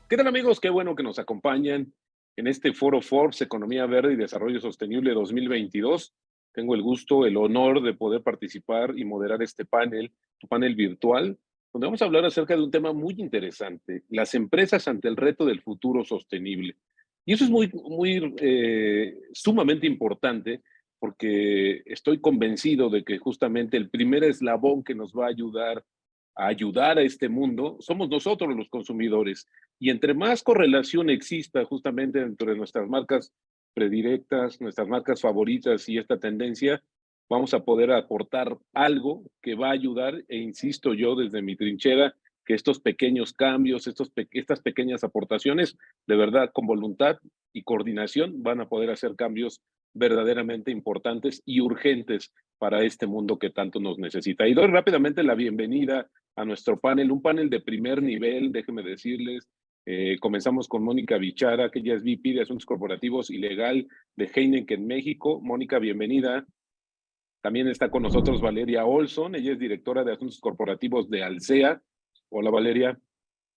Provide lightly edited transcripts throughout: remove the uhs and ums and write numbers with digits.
¿Qué tal amigos? Qué bueno que nos acompañan en este Foro Forbes Economía Verde y Desarrollo Sostenible 2022. Tengo el gusto, el honor de poder participar y moderar este panel, tu panel virtual, donde vamos a hablar acerca de un tema muy interesante, las empresas ante el reto del futuro sostenible. Y eso es sumamente importante porque estoy convencido de que justamente el primer eslabón que nos va a ayudar a este mundo somos nosotros los consumidores. Y entre más correlación exista justamente entre nuestras marcas predilectas, nuestras marcas favoritas y esta tendencia, vamos a poder aportar algo que va a ayudar, e insisto yo desde mi trinchera, que estos pequeños cambios, estas pequeñas aportaciones, de verdad, con voluntad y coordinación, van a poder hacer cambios verdaderamente importantes y urgentes para este mundo que tanto nos necesita. Y doy rápidamente la bienvenida a nuestro panel, un panel de primer nivel, déjenme decirles. Comenzamos con Mónica Bichara, que ella es VP de Asuntos Corporativos y Legal de Heineken México. Mónica, bienvenida. También está con nosotros Valeria Olson, ella es directora de Asuntos Corporativos de Alsea. Hola Valeria.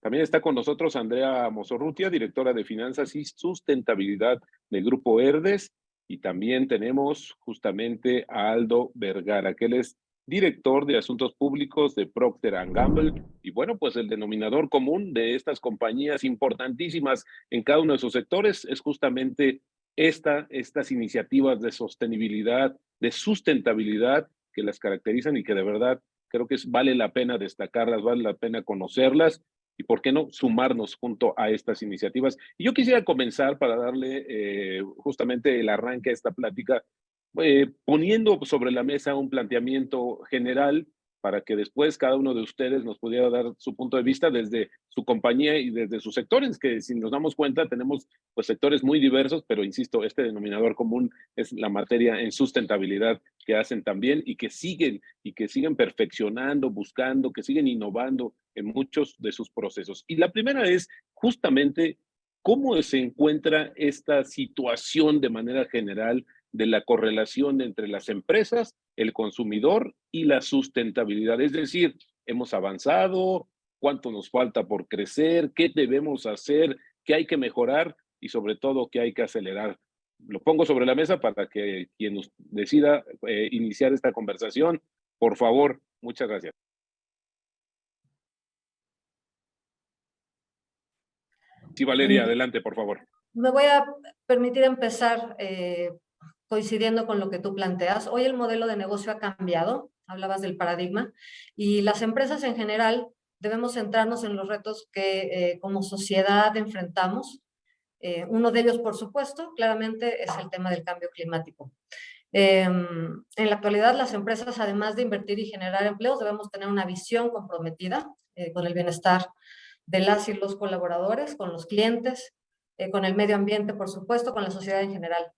También está con nosotros Andrea Mozorrutia, directora de Finanzas y Sustentabilidad del Grupo Herdes. Y también tenemos justamente a Aldo Vergara, que él es director de Asuntos Públicos de Procter Gamble. Y bueno, pues el denominador común de estas compañías importantísimas en cada uno de sus sectores es justamente estas iniciativas de sostenibilidad, de sustentabilidad que las caracterizan y que de verdad creo que vale la pena destacarlas, vale la pena conocerlas y, ¿por qué no?, sumarnos junto a estas iniciativas. Y yo quisiera comenzar para darle justamente el arranque a esta plática, poniendo sobre la mesa un planteamiento general para que después cada uno de ustedes nos pudiera dar su punto de vista desde su compañía y desde sus sectores, que si nos damos cuenta tenemos pues sectores muy diversos, pero insisto, este denominador común es la materia en sustentabilidad que hacen también y que siguen perfeccionando, buscando, que siguen innovando en muchos de sus procesos. Y la primera es justamente cómo se encuentra esta situación de manera general de la correlación entre las empresas, el consumidor y la sustentabilidad. Es decir, hemos avanzado, cuánto nos falta por crecer, qué debemos hacer, qué hay que mejorar y sobre todo qué hay que acelerar. Lo pongo sobre la mesa para que quien decida iniciar esta conversación, por favor, muchas gracias. Sí, Valeria, Y adelante, por favor. me voy a permitir empezar coincidiendo con lo que tú planteas. Hoy el modelo de negocio ha cambiado, hablabas del paradigma, y las empresas en general debemos centrarnos en los retos que como sociedad enfrentamos. Uno de ellos, por supuesto, claramente es el tema del cambio climático. En la actualidad, las empresas, además de invertir y generar empleos, debemos tener una visión comprometida con el bienestar de las y los colaboradores, con los clientes, con el medio ambiente, por supuesto, con la sociedad en general.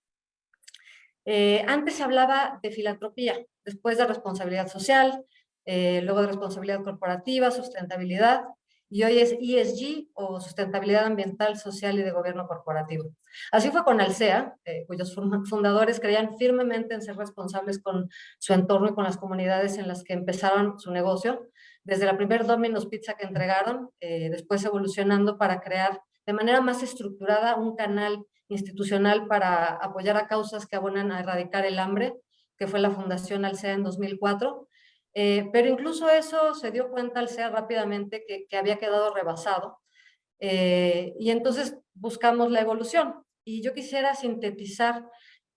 Antes se hablaba de filantropía, después de responsabilidad social, luego de responsabilidad corporativa, sustentabilidad, y hoy es ESG o sustentabilidad ambiental, social y de gobierno corporativo. Así fue con Alsea, cuyos fundadores creían firmemente en ser responsables con su entorno y con las comunidades en las que empezaron su negocio, desde la primer Domino's Pizza que entregaron, después evolucionando para crear de manera más estructurada un canal institucional para apoyar a causas que abonan a erradicar el hambre, que fue la Fundación Alsea en 2004. Pero incluso eso se dio cuenta Alsea rápidamente que había quedado rebasado. Y entonces buscamos la evolución. Y yo quisiera sintetizar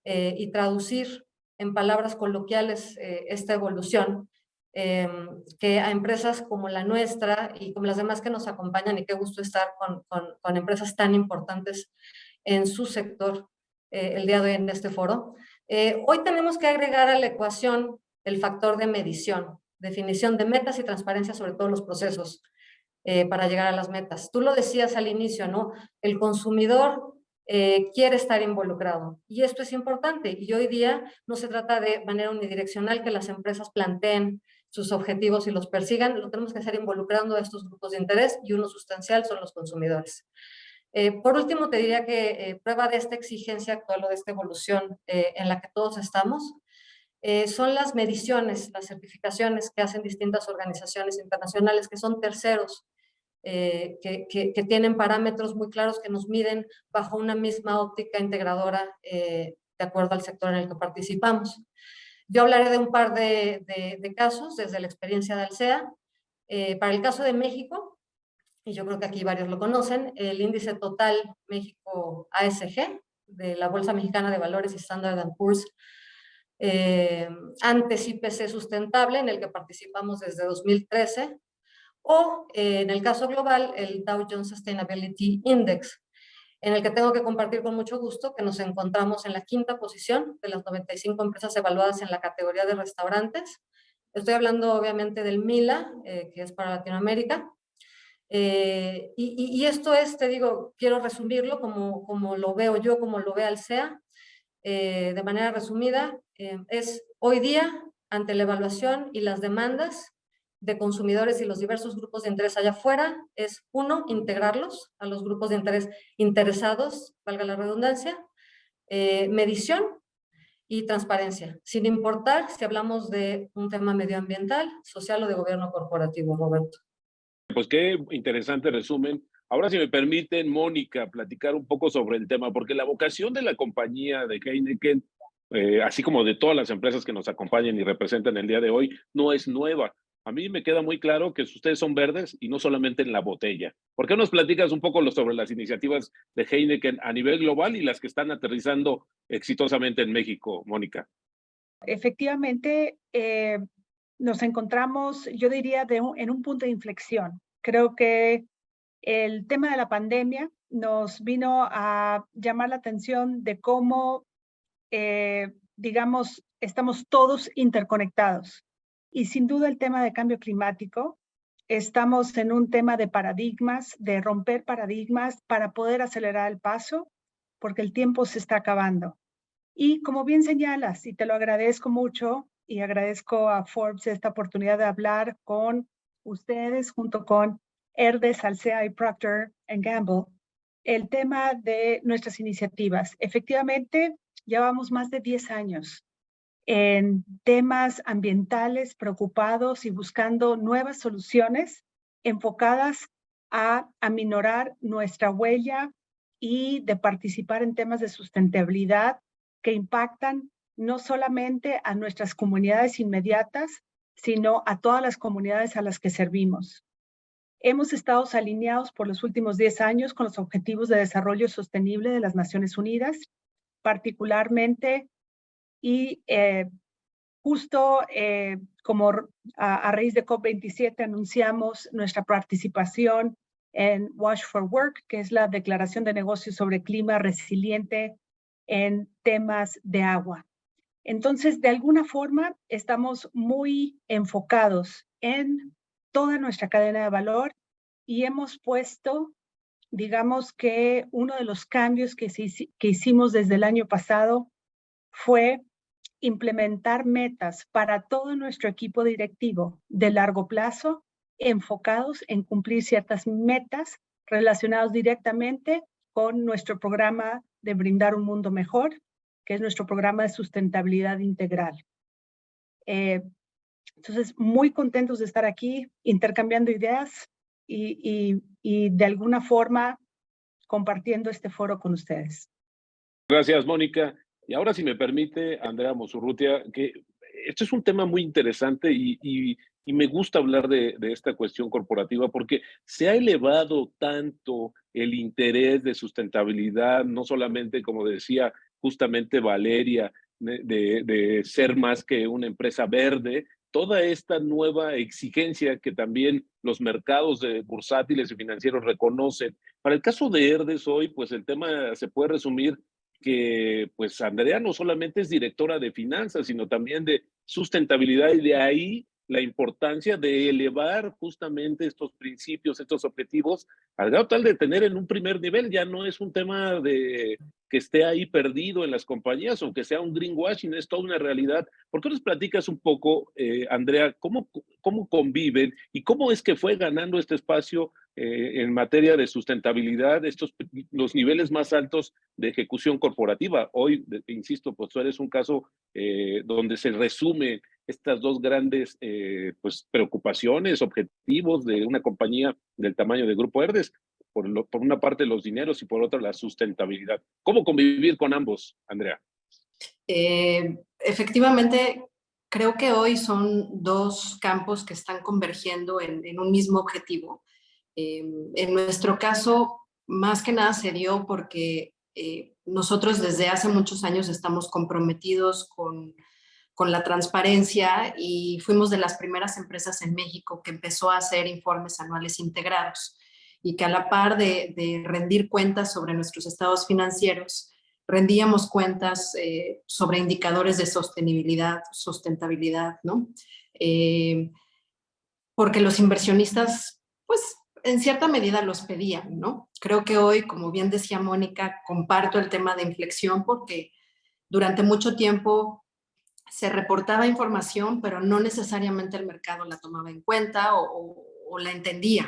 y traducir en palabras coloquiales esta evolución, que a empresas como la nuestra y como las demás que nos acompañan, y qué gusto estar con empresas tan importantes en su sector el día de hoy en este foro. Hoy tenemos que agregar a la ecuación el factor de medición, definición de metas y transparencia sobre todos los procesos para llegar a las metas. Tú lo decías al inicio, ¿no? El consumidor quiere estar involucrado y esto es importante. Y hoy día no se trata de manera unidireccional que las empresas planteen sus objetivos y los persigan, lo tenemos que hacer involucrando a estos grupos de interés y uno sustancial son los consumidores. Por último, te diría que prueba de esta exigencia actual o de esta evolución en la que todos estamos son las mediciones, las certificaciones que hacen distintas organizaciones internacionales que son terceros que tienen parámetros muy claros que nos miden bajo una misma óptica integradora de acuerdo al sector en el que participamos. Yo hablaré de un par de casos desde la experiencia de Alsea. Para el caso de México, y yo creo que aquí varios lo conocen, el índice total México ASG de la Bolsa Mexicana de Valores y Standard & Poor's, antes IPC sustentable, en el que participamos desde 2013, o en el caso global, el Dow Jones Sustainability Index, en el que tengo que compartir con mucho gusto que nos encontramos en la quinta posición de las 95 empresas evaluadas en la categoría de restaurantes. Estoy hablando obviamente del MILA, que es para Latinoamérica. Y esto es, te digo, quiero resumirlo como lo veo yo, como lo ve Alsea, de manera resumida, es hoy día, ante la evaluación y las demandas de consumidores y los diversos grupos de interés allá afuera, es uno, integrarlos a los grupos de interés interesados, valga la redundancia, medición y transparencia, sin importar si hablamos de un tema medioambiental, social o de gobierno corporativo, Roberto. Pues qué interesante resumen. Ahora, si me permiten, Mónica, platicar un poco sobre el tema, porque la vocación de la compañía de Heineken, así como de todas las empresas que nos acompañan y representan el día de hoy, no es nueva. A mí me queda muy claro que ustedes son verdes y no solamente en la botella. ¿Por qué nos platicas un poco sobre las iniciativas de Heineken a nivel global y las que están aterrizando exitosamente en México, Mónica? Efectivamente, nos encontramos, yo diría, en un punto de inflexión. Creo que el tema de la pandemia nos vino a llamar la atención de cómo, digamos, estamos todos interconectados. Y sin duda el tema de cambio climático, estamos en un tema de paradigmas, de romper paradigmas para poder acelerar el paso, porque el tiempo se está acabando. Y como bien señalas, y te lo agradezco mucho, y agradezco a Forbes esta oportunidad de hablar con ustedes junto con Herdes, Alsea y Procter & Gamble, el tema de nuestras iniciativas. Efectivamente, llevamos más de 10 años en temas ambientales, preocupados y buscando nuevas soluciones enfocadas a aminorar nuestra huella y de participar en temas de sustentabilidad que impactan no solamente a nuestras comunidades inmediatas, sino a todas las comunidades a las que servimos. Hemos estado alineados por los últimos 10 años con los Objetivos de Desarrollo Sostenible de las Naciones Unidas, particularmente y justo como a raíz de COP27 anunciamos nuestra participación en Wash for Work, que es la declaración de negocios sobre clima resiliente en temas de agua. Entonces, de alguna forma, estamos muy enfocados en toda nuestra cadena de valor y hemos puesto, digamos que uno de los cambios que hicimos desde el año pasado fue implementar metas para todo nuestro equipo directivo de largo plazo, enfocados en cumplir ciertas metas relacionadas directamente con nuestro programa de Brindar un Mundo Mejor, que es nuestro programa de sustentabilidad integral. Entonces, muy contentos de estar aquí, intercambiando ideas y de alguna forma compartiendo este foro con ustedes. Gracias, Mónica. Y ahora, si me permite, Andrea Mosurrutia, que este es un tema muy interesante y me gusta hablar de esta cuestión corporativa porque se ha elevado tanto el interés de sustentabilidad, no solamente, como decía justamente Valeria, de ser más que una empresa verde, toda esta nueva exigencia que también los mercados bursátiles y financieros reconocen. Para el caso de Herdes hoy, pues el tema se puede resumir que pues Andrea no solamente es directora de finanzas, sino también de sustentabilidad y de ahí la importancia de elevar justamente estos principios, estos objetivos, al grado tal de tener en un primer nivel, ya no es un tema de que esté ahí perdido en las compañías o que sea un greenwashing, es toda una realidad. ¿Por qué nos platicas un poco, Andrea, cómo conviven y cómo es que fue ganando este espacio en materia de sustentabilidad, los niveles más altos de ejecución corporativa? Hoy, insisto, pues tú eres un caso donde se resume estas dos grandes pues, preocupaciones, objetivos de una compañía del tamaño de Grupo Herdez. Por una parte los dineros y por otra la sustentabilidad. ¿Cómo convivir con ambos, Andrea? Efectivamente, creo que hoy son dos campos que están convergiendo en un mismo objetivo. En nuestro caso, más que nada se dio porque nosotros desde hace muchos años estamos comprometidos con la transparencia y fuimos de las primeras empresas en México que empezó a hacer informes anuales integrados y que a la par de rendir cuentas sobre nuestros estados financieros, rendíamos cuentas sobre indicadores de sostenibilidad, sustentabilidad, ¿no? Porque los inversionistas, pues, en cierta medida los pedían, ¿no? Creo que hoy, como bien decía Mónica, comparto el tema de inflexión porque durante mucho tiempo se reportaba información, pero no necesariamente el mercado la tomaba en cuenta o la entendía.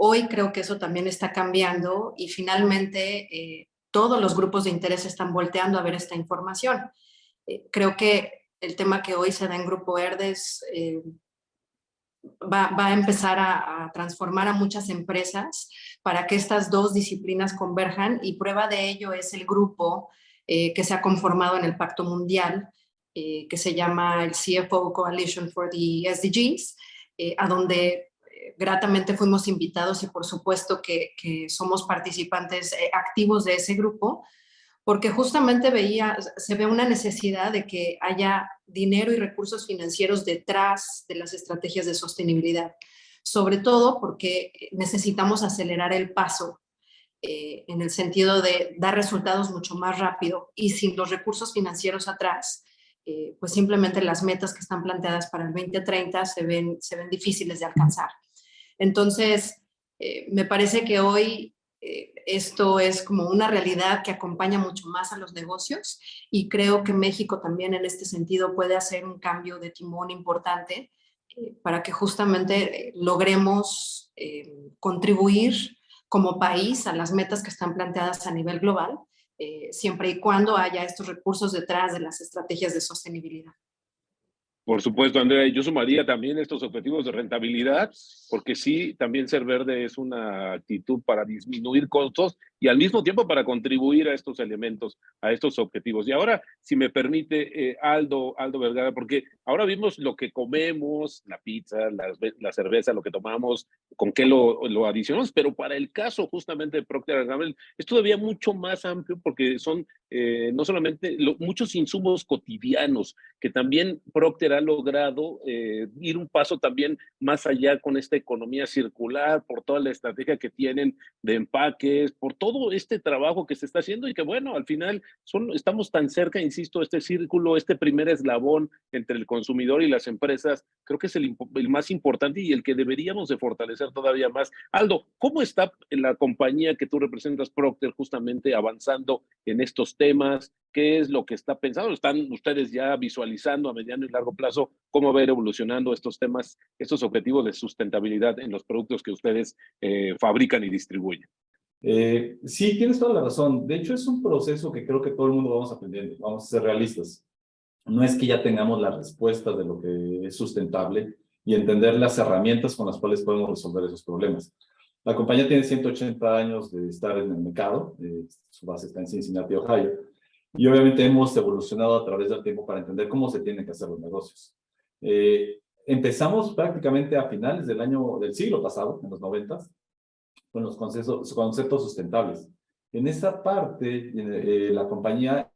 Hoy creo que eso también está cambiando y finalmente todos los grupos de interés están volteando a ver esta información. Creo que el tema que hoy se da en Grupo Herdez va a empezar a transformar a muchas empresas para que estas dos disciplinas converjan y prueba de ello es el grupo que se ha conformado en el Pacto Mundial, que se llama el CFO Coalition for the SDGs, a donde gratamente fuimos invitados y por supuesto que somos participantes activos de ese grupo, porque justamente se ve una necesidad de que haya dinero y recursos financieros detrás de las estrategias de sostenibilidad, sobre todo porque necesitamos acelerar el paso en el sentido de dar resultados mucho más rápido y sin los recursos financieros atrás, pues simplemente las metas que están planteadas para el 2030 se ven difíciles de alcanzar. Entonces, me parece que hoy esto es como una realidad que acompaña mucho más a los negocios y creo que México también en este sentido puede hacer un cambio de timón importante para que justamente logremos contribuir como país a las metas que están planteadas a nivel global, siempre y cuando haya estos recursos detrás de las estrategias de sostenibilidad. Por supuesto, Andrea, y yo sumaría también estos objetivos de rentabilidad, porque sí, también ser verde es una actitud para disminuir costos y al mismo tiempo para contribuir a estos elementos, a estos objetivos. Y ahora, si me permite, Aldo Vergara, porque ahora vimos lo que comemos, la pizza, la cerveza, lo que tomamos, con qué lo adicionamos, pero para el caso justamente de Procter & Gamble es todavía mucho más amplio porque son no solamente muchos insumos cotidianos que también Procter ha logrado ir un paso también más allá con esta economía circular, por toda la estrategia que tienen de empaques, por todo este trabajo que se está haciendo y que bueno, al final estamos tan cerca, insisto, este círculo, este primer eslabón entre el consumidor y las empresas, creo que es el más importante y el que deberíamos de fortalecer todavía más. Aldo, ¿cómo está la compañía que tú representas, Procter, justamente avanzando en estos temas? ¿Qué es lo que está pensando? ¿Están ustedes ya visualizando a mediano y largo plazo cómo va a ir evolucionando estos temas, estos objetivos de sustentabilidad en los productos que ustedes fabrican y distribuyen? Sí, tienes toda la razón. De hecho, es un proceso que creo que todo el mundo vamos aprendiendo. Vamos a ser realistas. No es que ya tengamos la respuesta de lo que es sustentable y entender las herramientas con las cuales podemos resolver esos problemas. La compañía tiene 180 años de estar en el mercado. Su base está en Cincinnati, Ohio. Y obviamente hemos evolucionado a través del tiempo para entender cómo se tienen que hacer los negocios. Empezamos prácticamente a finales del siglo pasado, en los 90s, con los conceptos sustentables. En esa parte, la compañía,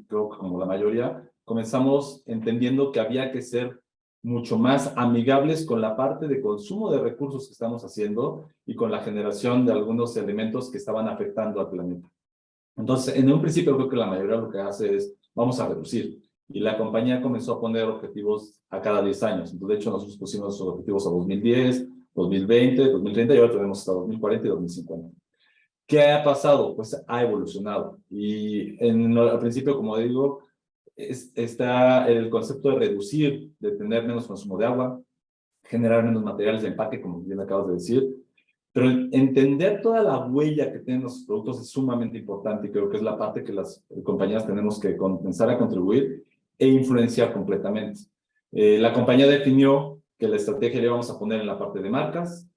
creo que como la mayoría, comenzamos entendiendo que había que ser mucho más amigables con la parte de consumo de recursos que estamos haciendo y con la generación de algunos elementos que estaban afectando al planeta. Entonces, en un principio creo que la mayoría lo que hace es, vamos a reducir. Y la compañía comenzó a poner objetivos a cada 10 años. Entonces, de hecho, nosotros pusimos esos objetivos a 2010, 2020, 2030 y ahora tenemos hasta 2040 y 2050. ¿Qué ha pasado? Pues ha evolucionado. Y al principio, como digo, está el concepto de reducir, de tener menos consumo de agua, generar menos materiales de empaque, como bien acabas de decir. Pero entender toda la huella que tienen los productos es sumamente importante y creo que es la parte que las compañías tenemos que comenzar a contribuir e influenciar completamente. La compañía definió que la estrategia la íbamos a poner en la parte de marcas,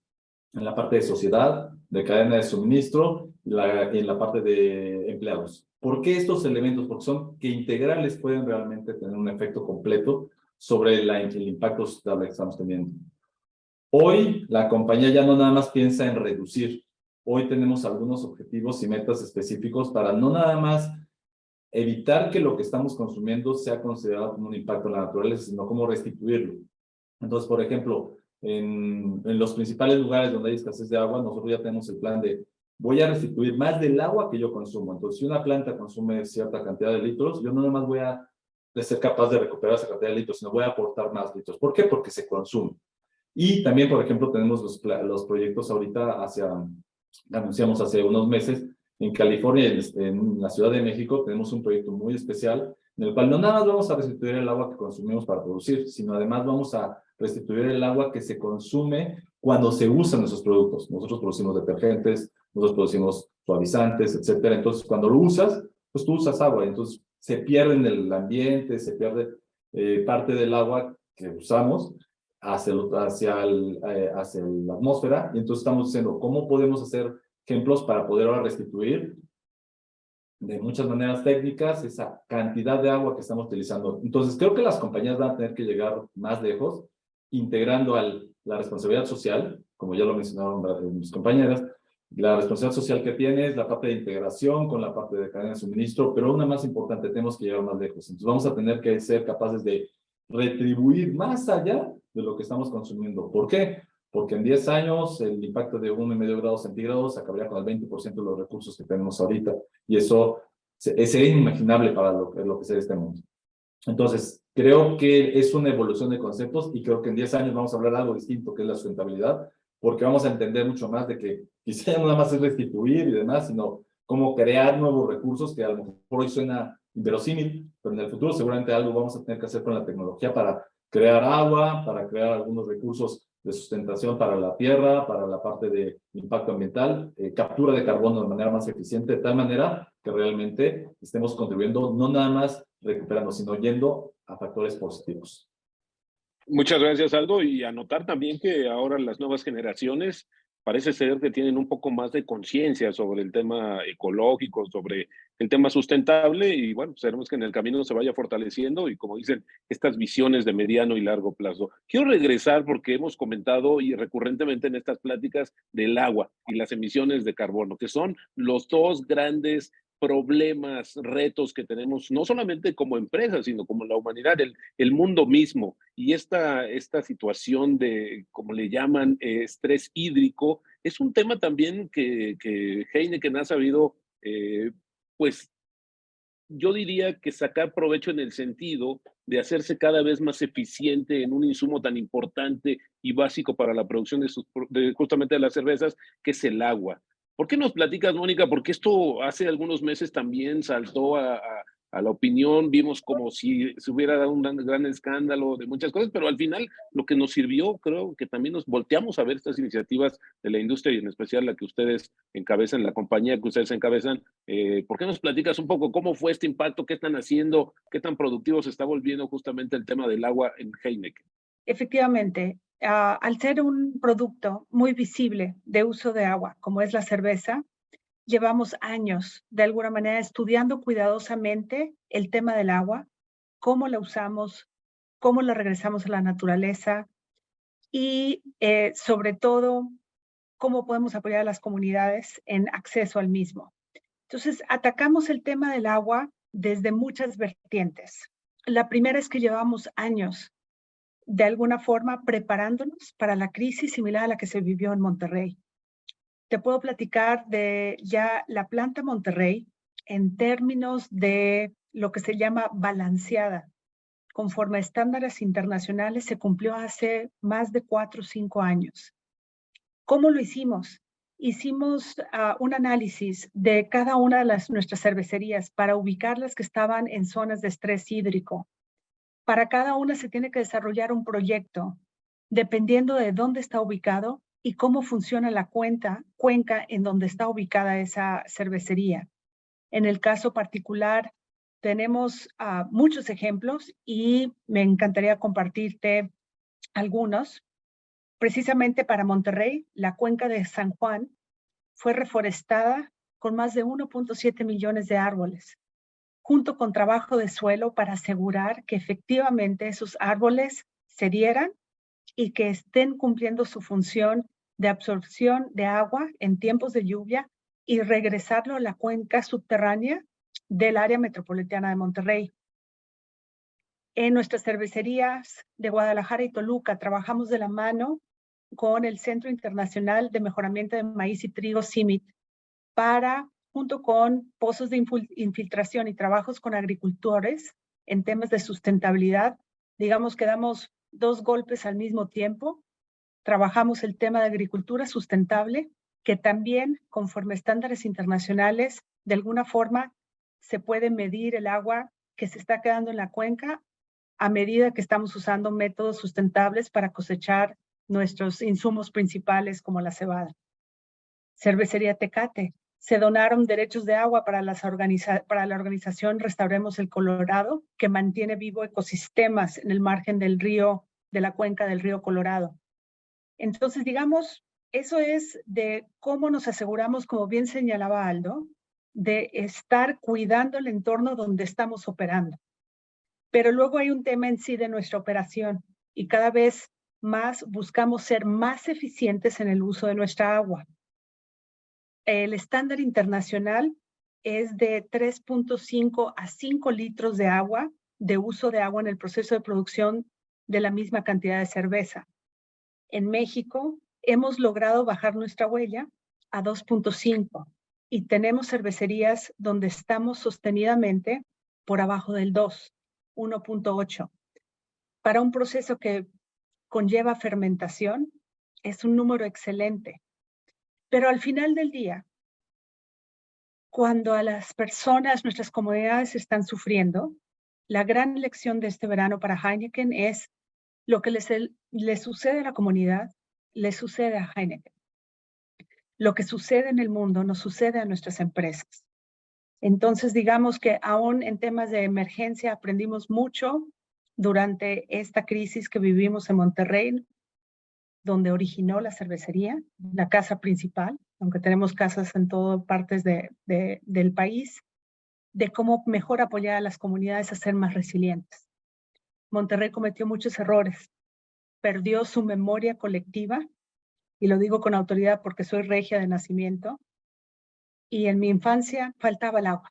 en la parte de sociedad, de cadena de suministro y en la parte de empleados. ¿Por qué estos elementos? Porque son que integrales pueden realmente tener un efecto completo sobre el impacto sustentable que estamos teniendo. Hoy la compañía ya no nada más piensa en reducir. Hoy tenemos algunos objetivos y metas específicos para no nada más evitar que lo que estamos consumiendo sea considerado como un impacto en la naturaleza, sino como restituirlo. Entonces, por ejemplo, en los principales lugares donde hay escasez de agua, nosotros ya tenemos el plan de voy a restituir más del agua que yo consumo. Entonces, si una planta consume cierta cantidad de litros, yo no nada más voy a ser capaz de recuperar esa cantidad de litros, sino voy a aportar más litros. ¿Por qué? Porque se consume. Y también, por ejemplo, tenemos los proyectos ahorita anunciamos hace unos meses, en California, en la Ciudad de México, tenemos un proyecto muy especial en el cual no nada más vamos a restituir el agua que consumimos para producir, sino además vamos a restituir el agua que se consume cuando se usan esos productos. Nosotros producimos detergentes, nosotros producimos suavizantes, etcétera. Entonces, cuando lo usas, pues tú usas agua. Entonces, se pierde en el ambiente, se pierde parte del agua que usamos hacia la atmósfera. Y entonces estamos diciendo, ¿cómo podemos hacer ejemplos para poder ahora restituir de muchas maneras técnicas esa cantidad de agua que estamos utilizando? Entonces, creo que las compañías van a tener que llegar más lejos, integrando la responsabilidad social, como ya lo mencionaron mis compañeras, la responsabilidad social que tiene es la parte de integración con la parte de cadena de suministro, pero una más importante, tenemos que llegar más lejos. Entonces, vamos a tener que ser capaces de retribuir más allá de lo que estamos consumiendo. ¿Por qué? Porque en 10 años el impacto de 1,5 grados centígrados acabaría con el 20% de los recursos que tenemos ahorita. Y eso sería inimaginable para lo que sea este mundo. Entonces, creo que es una evolución de conceptos y creo que en 10 años vamos a hablar de algo distinto, que es la sustentabilidad, porque vamos a entender mucho más de que quizá no nada más es restituir y demás, sino cómo crear nuevos recursos, que a lo mejor hoy suena inverosímil, pero en el futuro seguramente algo vamos a tener que hacer con la tecnología para crear agua, para crear algunos recursos de sustentación para la tierra, para la parte de impacto ambiental, captura de carbono de manera más eficiente, de tal manera que realmente estemos contribuyendo, no nada más recuperando, sino yendo a factores positivos. Muchas gracias, Aldo, y anotar también que ahora las nuevas generaciones parece ser que tienen un poco más de conciencia sobre el tema ecológico, sobre el tema sustentable, y bueno, esperemos que en el camino se vaya fortaleciendo y, como dicen, estas visiones de mediano y largo plazo. Quiero regresar porque hemos comentado y recurrentemente en estas pláticas del agua y las emisiones de carbono, que son los dos grandes problemas, retos que tenemos, no solamente como empresa, sino como la humanidad, el mundo mismo. Y esta situación de, como le llaman, estrés hídrico, es un tema también que Heineken ha sabido, pues yo diría que sacar provecho en el sentido de hacerse cada vez más eficiente en un insumo tan importante y básico para la producción justamente de las cervezas, que es el agua. ¿Por qué nos platicas, Mónica? Porque esto hace algunos meses también saltó a la opinión, vimos como si se hubiera dado un gran escándalo de muchas cosas, pero al final lo que nos sirvió, creo que también nos volteamos a ver estas iniciativas de la industria y en especial la que ustedes encabezan, la compañía que ustedes encabezan. ¿Por qué nos platicas un poco cómo fue este impacto, qué están haciendo, qué tan productivo se está volviendo justamente el tema del agua en Heineken? Efectivamente, al ser un producto muy visible de uso de agua, como es la cerveza, llevamos años, de alguna manera, estudiando cuidadosamente el tema del agua, cómo la usamos, cómo la regresamos a la naturaleza y, sobre todo, cómo podemos apoyar a las comunidades en acceso al mismo. Entonces, atacamos el tema del agua desde muchas vertientes. La primera es que llevamos años, de alguna forma, preparándonos para la crisis similar a la que se vivió en Monterrey. Te puedo platicar de ya la planta Monterrey en términos de lo que se llama balanceada. Conforme a estándares internacionales, se cumplió hace más de 4 o 5 años. ¿Cómo lo hicimos? Hicimos un análisis de cada una de nuestras cervecerías para ubicar las que estaban en zonas de estrés hídrico. Para cada una se tiene que desarrollar un proyecto, dependiendo de dónde está ubicado y cómo funciona la cuenca en donde está ubicada esa cervecería. En el caso particular Tenemos muchos ejemplos y me encantaría compartirte algunos. Precisamente para Monterrey, la cuenca de San Juan fue reforestada con más de 1.7 millones de árboles, junto con trabajo de suelo para asegurar que efectivamente esos árboles se dieran y que estén cumpliendo su función de absorción de agua en tiempos de lluvia y regresarlo a la cuenca subterránea del área metropolitana de Monterrey. En nuestras cervecerías de Guadalajara y Toluca trabajamos de la mano con el Centro Internacional de Mejoramiento de Maíz y Trigo, CIMMYT, para, junto con pozos de infiltración y trabajos con agricultores en temas de sustentabilidad, digamos que damos 2 golpes al mismo tiempo. Trabajamos el tema de agricultura sustentable, que también, conforme estándares internacionales, de alguna forma se puede medir el agua que se está quedando en la cuenca a medida que estamos usando métodos sustentables para cosechar nuestros insumos principales como la cebada. Cervecería Tecate. Se donaron derechos de agua para la organización Restauremos el Colorado, que mantiene vivo ecosistemas en el margen del río, de la cuenca del río Colorado. Entonces, digamos, eso es de cómo nos aseguramos, como bien señalaba Aldo, de estar cuidando el entorno donde estamos operando. Pero luego hay un tema en sí de nuestra operación y cada vez más buscamos ser más eficientes en el uso de nuestra agua. El estándar internacional es de 3.5 a 5 litros de agua, de uso de agua en el proceso de producción de la misma cantidad de cerveza. En México hemos logrado bajar nuestra huella a 2.5 y tenemos cervecerías donde estamos sostenidamente por abajo del 2, 1.8. Para un proceso que conlleva fermentación, es un número excelente. Pero al final del día, cuando a las personas, nuestras comunidades están sufriendo, la gran lección de este verano para Heineken es lo que les sucede a la comunidad, les sucede a Heineken. Lo que sucede en el mundo nos sucede a nuestras empresas. Entonces, digamos que aún en temas de emergencia aprendimos mucho durante esta crisis que vivimos en Monterrey, donde originó la cervecería, la casa principal, aunque tenemos casas en todas partes del país, de cómo mejor apoyar a las comunidades a ser más resilientes. Monterrey cometió muchos errores, perdió su memoria colectiva, y lo digo con autoridad porque soy regia de nacimiento, y en mi infancia faltaba el agua.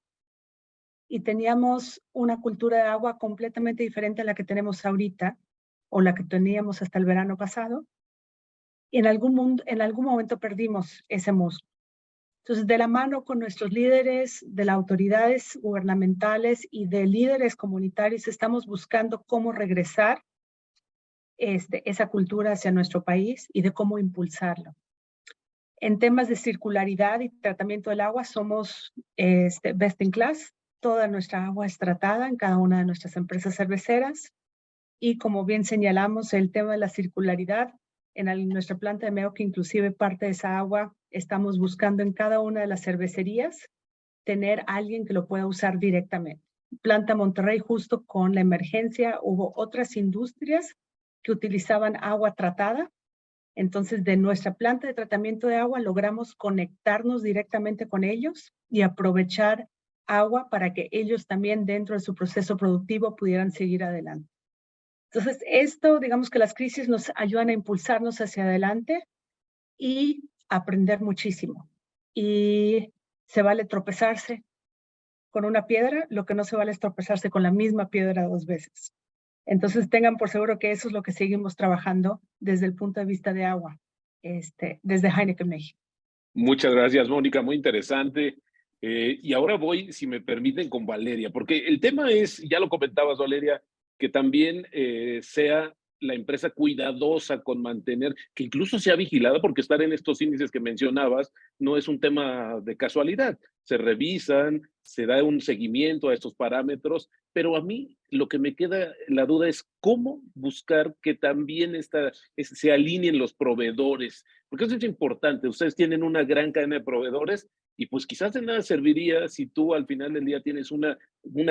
Y teníamos una cultura de agua completamente diferente a la que tenemos ahorita, o la que teníamos hasta el verano pasado, y en algún momento perdimos ese músculo. Entonces, de la mano con nuestros líderes, de las autoridades gubernamentales y de líderes comunitarios, estamos buscando cómo regresar esa cultura hacia nuestro país y de cómo impulsarlo. En temas de circularidad y tratamiento del agua, somos best in class. Toda nuestra agua es tratada en cada una de nuestras empresas cerveceras. Y como bien señalamos, el tema de la circularidad, en nuestra planta de Meo, que inclusive parte de esa agua estamos buscando en cada una de las cervecerías, tener alguien que lo pueda usar directamente. Planta Monterrey, justo con la emergencia, hubo otras industrias que utilizaban agua tratada. Entonces, de nuestra planta de tratamiento de agua logramos conectarnos directamente con ellos y aprovechar agua para que ellos también dentro de su proceso productivo pudieran seguir adelante. Entonces, esto, digamos que las crisis nos ayudan a impulsarnos hacia adelante y aprender muchísimo. Y se vale tropezarse con una piedra, lo que no se vale es tropezarse con la misma piedra 2 veces. Entonces, tengan por seguro que eso es lo que seguimos trabajando desde el punto de vista de agua, desde Heineken México. Muchas gracias, Mónica, muy interesante. Y ahora voy, si me permiten, con Valeria, porque el tema es, ya lo comentabas, Valeria, que también sea la empresa cuidadosa con mantener, que incluso sea vigilada, porque estar en estos índices que mencionabas no es un tema de casualidad. Se revisan, se da un seguimiento a estos parámetros, pero a mí lo que me queda la duda es cómo buscar que también se alineen los proveedores, porque eso es importante. Ustedes tienen una gran cadena de proveedores Y pues quizás de nada serviría si tú al final del día tienes una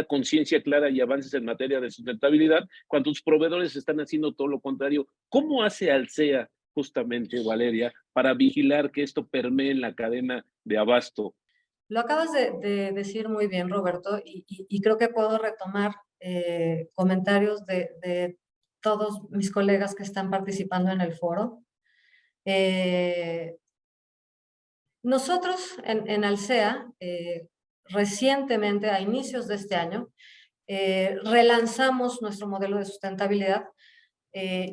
conciencia clara y avances en materia de sustentabilidad, cuando tus proveedores están haciendo todo lo contrario. ¿Cómo hace Alsea justamente, Valeria, para vigilar que esto permee en la cadena de abasto? Lo acabas de decir muy bien, Roberto, y creo que puedo retomar comentarios de todos mis colegas que están participando en el foro. Nosotros en Alsea, recientemente, a inicios de este año, relanzamos nuestro modelo de sustentabilidad.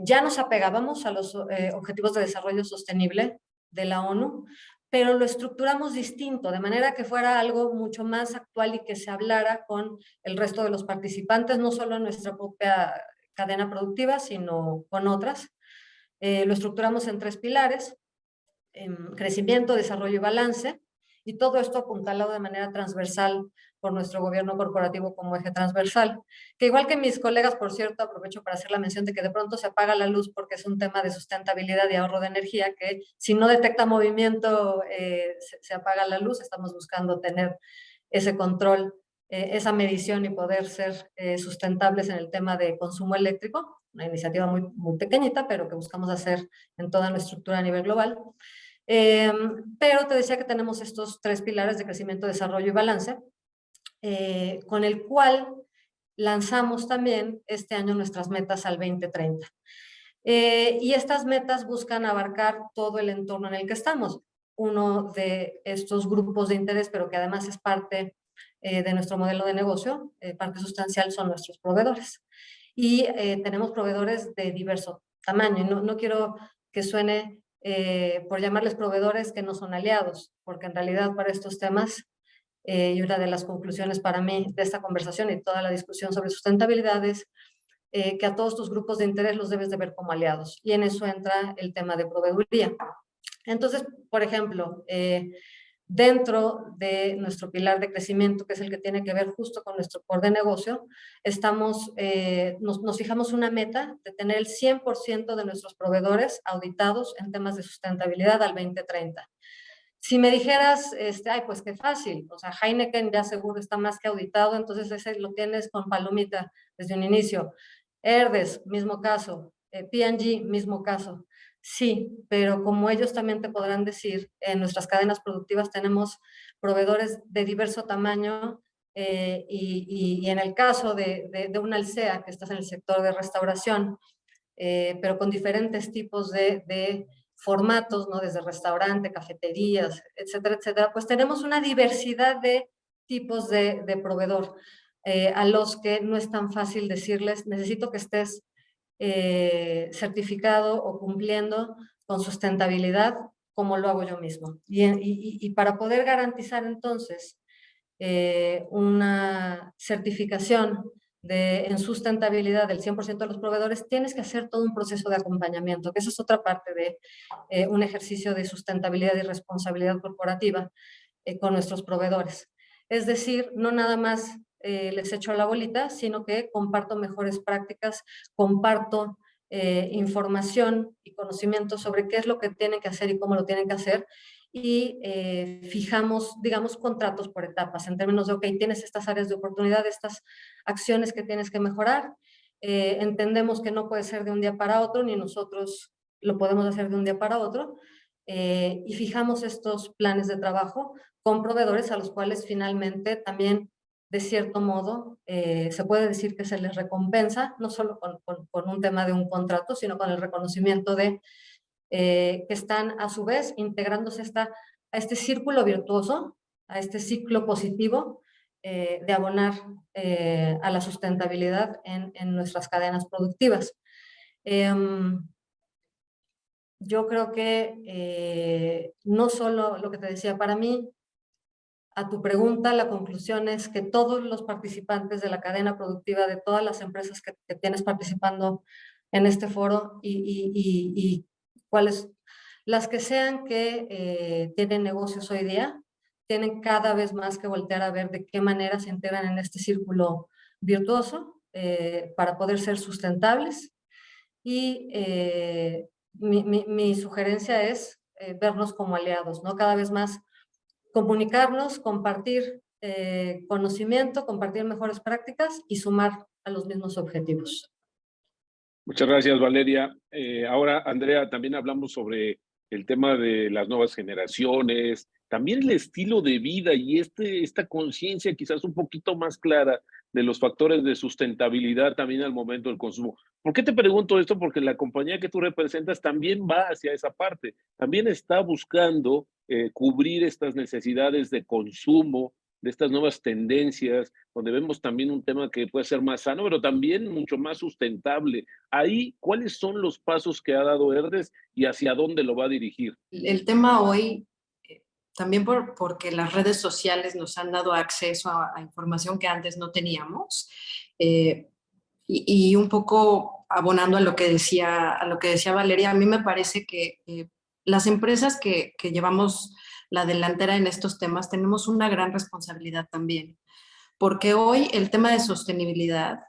Ya nos apegábamos a los Objetivos de Desarrollo Sostenible de la ONU, pero lo estructuramos distinto, de manera que fuera algo mucho más actual y que se hablara con el resto de los participantes, no solo en nuestra propia cadena productiva, sino con otras. Lo estructuramos en 3 pilares: crecimiento, desarrollo y balance, y todo esto apuntalado de manera transversal por nuestro gobierno corporativo como eje transversal, que igual que mis colegas, por cierto, aprovecho para hacer la mención de que de pronto se apaga la luz porque es un tema de sustentabilidad y ahorro de energía, que si no detecta movimiento se apaga la luz. Estamos buscando tener ese control, esa medición y poder ser sustentables en el tema de consumo eléctrico, una iniciativa muy, muy pequeñita, pero que buscamos hacer en toda la estructura a nivel global. Pero te decía que tenemos estos 3 pilares de crecimiento, desarrollo y balance, con el cual lanzamos también este año nuestras metas al 2030. Y estas metas buscan abarcar todo el entorno en el que estamos. Uno de estos grupos de interés, pero que además es parte de nuestro modelo de negocio, parte sustancial, son nuestros proveedores. Y tenemos proveedores de diverso tamaño. No quiero que suene por llamarles proveedores que no son aliados, porque en realidad para estos temas, y una de las conclusiones para mí de esta conversación y toda la discusión sobre sustentabilidad es que a todos tus grupos de interés los debes de ver como aliados, y en eso entra el tema de proveeduría. Entonces, por ejemplo, dentro de nuestro pilar de crecimiento, que es el que tiene que ver justo con nuestro core de negocio, nos fijamos una meta de tener el 100% de nuestros proveedores auditados en temas de sustentabilidad al 2030. Si me dijeras, ay, pues qué fácil, o sea, Heineken ya seguro está más que auditado, entonces ese lo tienes con palomita desde un inicio. Herdes, mismo caso. P&G, mismo caso. Sí, pero como ellos también te podrán decir, en nuestras cadenas productivas tenemos proveedores de diverso tamaño, y en el caso de una Alsea, que estás en el sector de restauración, pero con diferentes tipos de formatos, ¿no? Desde restaurante, cafeterías, etcétera, etcétera, pues tenemos una diversidad de tipos de proveedor, a los que no es tan fácil decirles, necesito que estés certificado o cumpliendo con sustentabilidad como lo hago yo mismo. Y para poder garantizar entonces una certificación en sustentabilidad del 100% de los proveedores, tienes que hacer todo un proceso de acompañamiento, que esa es otra parte de un ejercicio de sustentabilidad y responsabilidad corporativa con nuestros proveedores. Es decir, no nada más les echo la bolita, sino que comparto mejores prácticas, comparto información y conocimiento sobre qué es lo que tienen que hacer y cómo lo tienen que hacer, y fijamos, digamos, contratos por etapas, en términos de, ok, tienes estas áreas de oportunidad, estas acciones que tienes que mejorar, entendemos que no puede ser de un día para otro, ni nosotros lo podemos hacer de un día para otro, y fijamos estos planes de trabajo con proveedores a los cuales finalmente también, de cierto modo, se puede decir que se les recompensa, no solo con un tema de un contrato, sino con el reconocimiento de que están a su vez integrándose a este círculo virtuoso, a este ciclo positivo de abonar a la sustentabilidad en nuestras cadenas productivas. Yo creo que no solo lo que te decía, para mí, a tu pregunta, la conclusión es que todos los participantes de la cadena productiva, de todas las empresas que tienes participando en este foro, y cuáles, las que sean que tienen negocios hoy día, tienen cada vez más que voltear a ver de qué manera se integran en este círculo virtuoso para poder ser sustentables. Y mi sugerencia es vernos como aliados, ¿no? Cada vez más comunicarnos, compartir conocimiento, compartir mejores prácticas y sumar a los mismos objetivos. Muchas gracias, Valeria. Ahora, Andrea, también hablamos sobre el tema de las nuevas generaciones, también el estilo de vida y esta conciencia quizás un poquito más clara de los factores de sustentabilidad también al momento del consumo. ¿Por qué te pregunto esto? Porque la compañía que tú representas también va hacia esa parte, también está buscando cubrir estas necesidades de consumo, de estas nuevas tendencias, donde vemos también un tema que puede ser más sano, pero también mucho más sustentable. Ahí, ¿cuáles son los pasos que ha dado Herdes y hacia dónde lo va a dirigir? El tema hoy, también porque las redes sociales nos han dado acceso a información que antes no teníamos, y un poco abonando a lo que decía Valeria, a mí me parece que las empresas que llevamos la delantera en estos temas tenemos una gran responsabilidad también, porque hoy el tema de sostenibilidad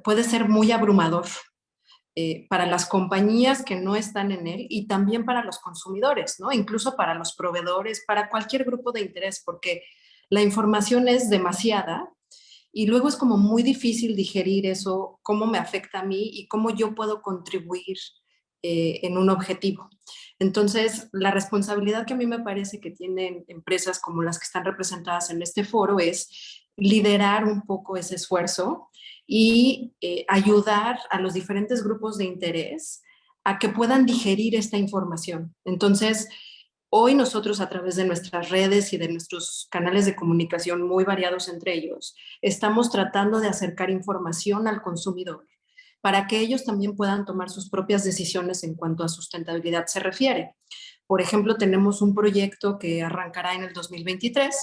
puede ser muy abrumador para las compañías que no están en él y también para los consumidores, ¿no? Incluso para los proveedores, para cualquier grupo de interés, porque la información es demasiada y luego es como muy difícil digerir eso, cómo me afecta a mí y cómo yo puedo contribuir en un objetivo. Entonces, la responsabilidad que a mí me parece que tienen empresas como las que están representadas en este foro es liderar un poco ese esfuerzo y ayudar a los diferentes grupos de interés a que puedan digerir esta información. Entonces, hoy nosotros a través de nuestras redes y de nuestros canales de comunicación muy variados entre ellos, estamos tratando de acercar información al consumidor para que ellos también puedan tomar sus propias decisiones en cuanto a sustentabilidad se refiere. Por ejemplo, tenemos un proyecto que arrancará en el 2023,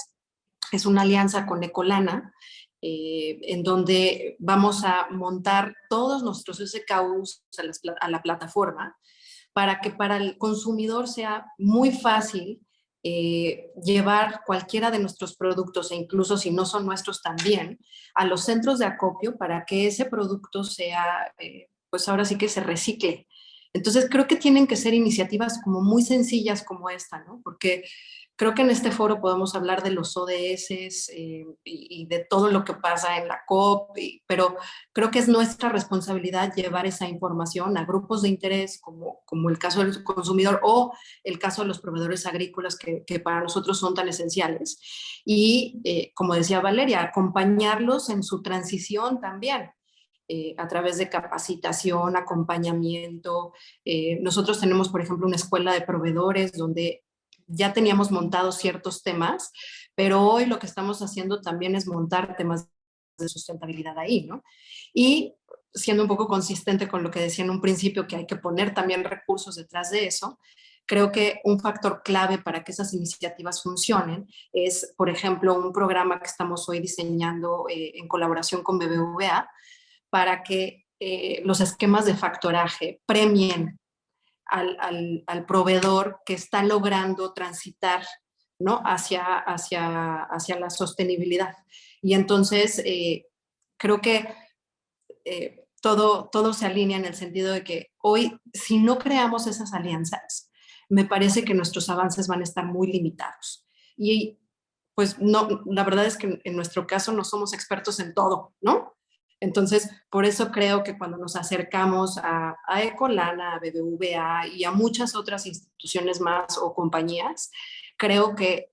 es una alianza con Ecolana, en donde vamos a montar todos nuestros SKUs a la plataforma para que para el consumidor sea muy fácil llevar cualquiera de nuestros productos, e incluso si no son nuestros también, a los centros de acopio para que ese producto sea, pues ahora sí que se recicle. Entonces creo que tienen que ser iniciativas como muy sencillas como esta, ¿no? Porque creo que en este foro podemos hablar de los ODS y de todo lo que pasa en la COP, pero creo que es nuestra responsabilidad llevar esa información a grupos de interés como el caso del consumidor o el caso de los proveedores agrícolas que para nosotros son tan esenciales. Y como decía Valeria, acompañarlos en su transición también. A través de capacitación, acompañamiento. Nosotros tenemos, por ejemplo, una escuela de proveedores donde ya teníamos montados ciertos temas, pero hoy lo que estamos haciendo también es montar temas de sustentabilidad ahí, ¿no? Y siendo un poco consistente con lo que decía en un principio, que hay que poner también recursos detrás de eso, creo que un factor clave para que esas iniciativas funcionen es, por ejemplo, un programa que estamos hoy diseñando en colaboración con BBVA para que los esquemas de factoraje premien al proveedor que está logrando transitar, ¿no? hacia la sostenibilidad. Y entonces creo que todo se alinea en el sentido de que hoy, si no creamos esas alianzas, me parece que nuestros avances van a estar muy limitados. Y pues no, la verdad es que en nuestro caso no somos expertos en todo, ¿no? Entonces, por eso creo que cuando nos acercamos a Ecolana, a BBVA y a muchas otras instituciones más o compañías, creo que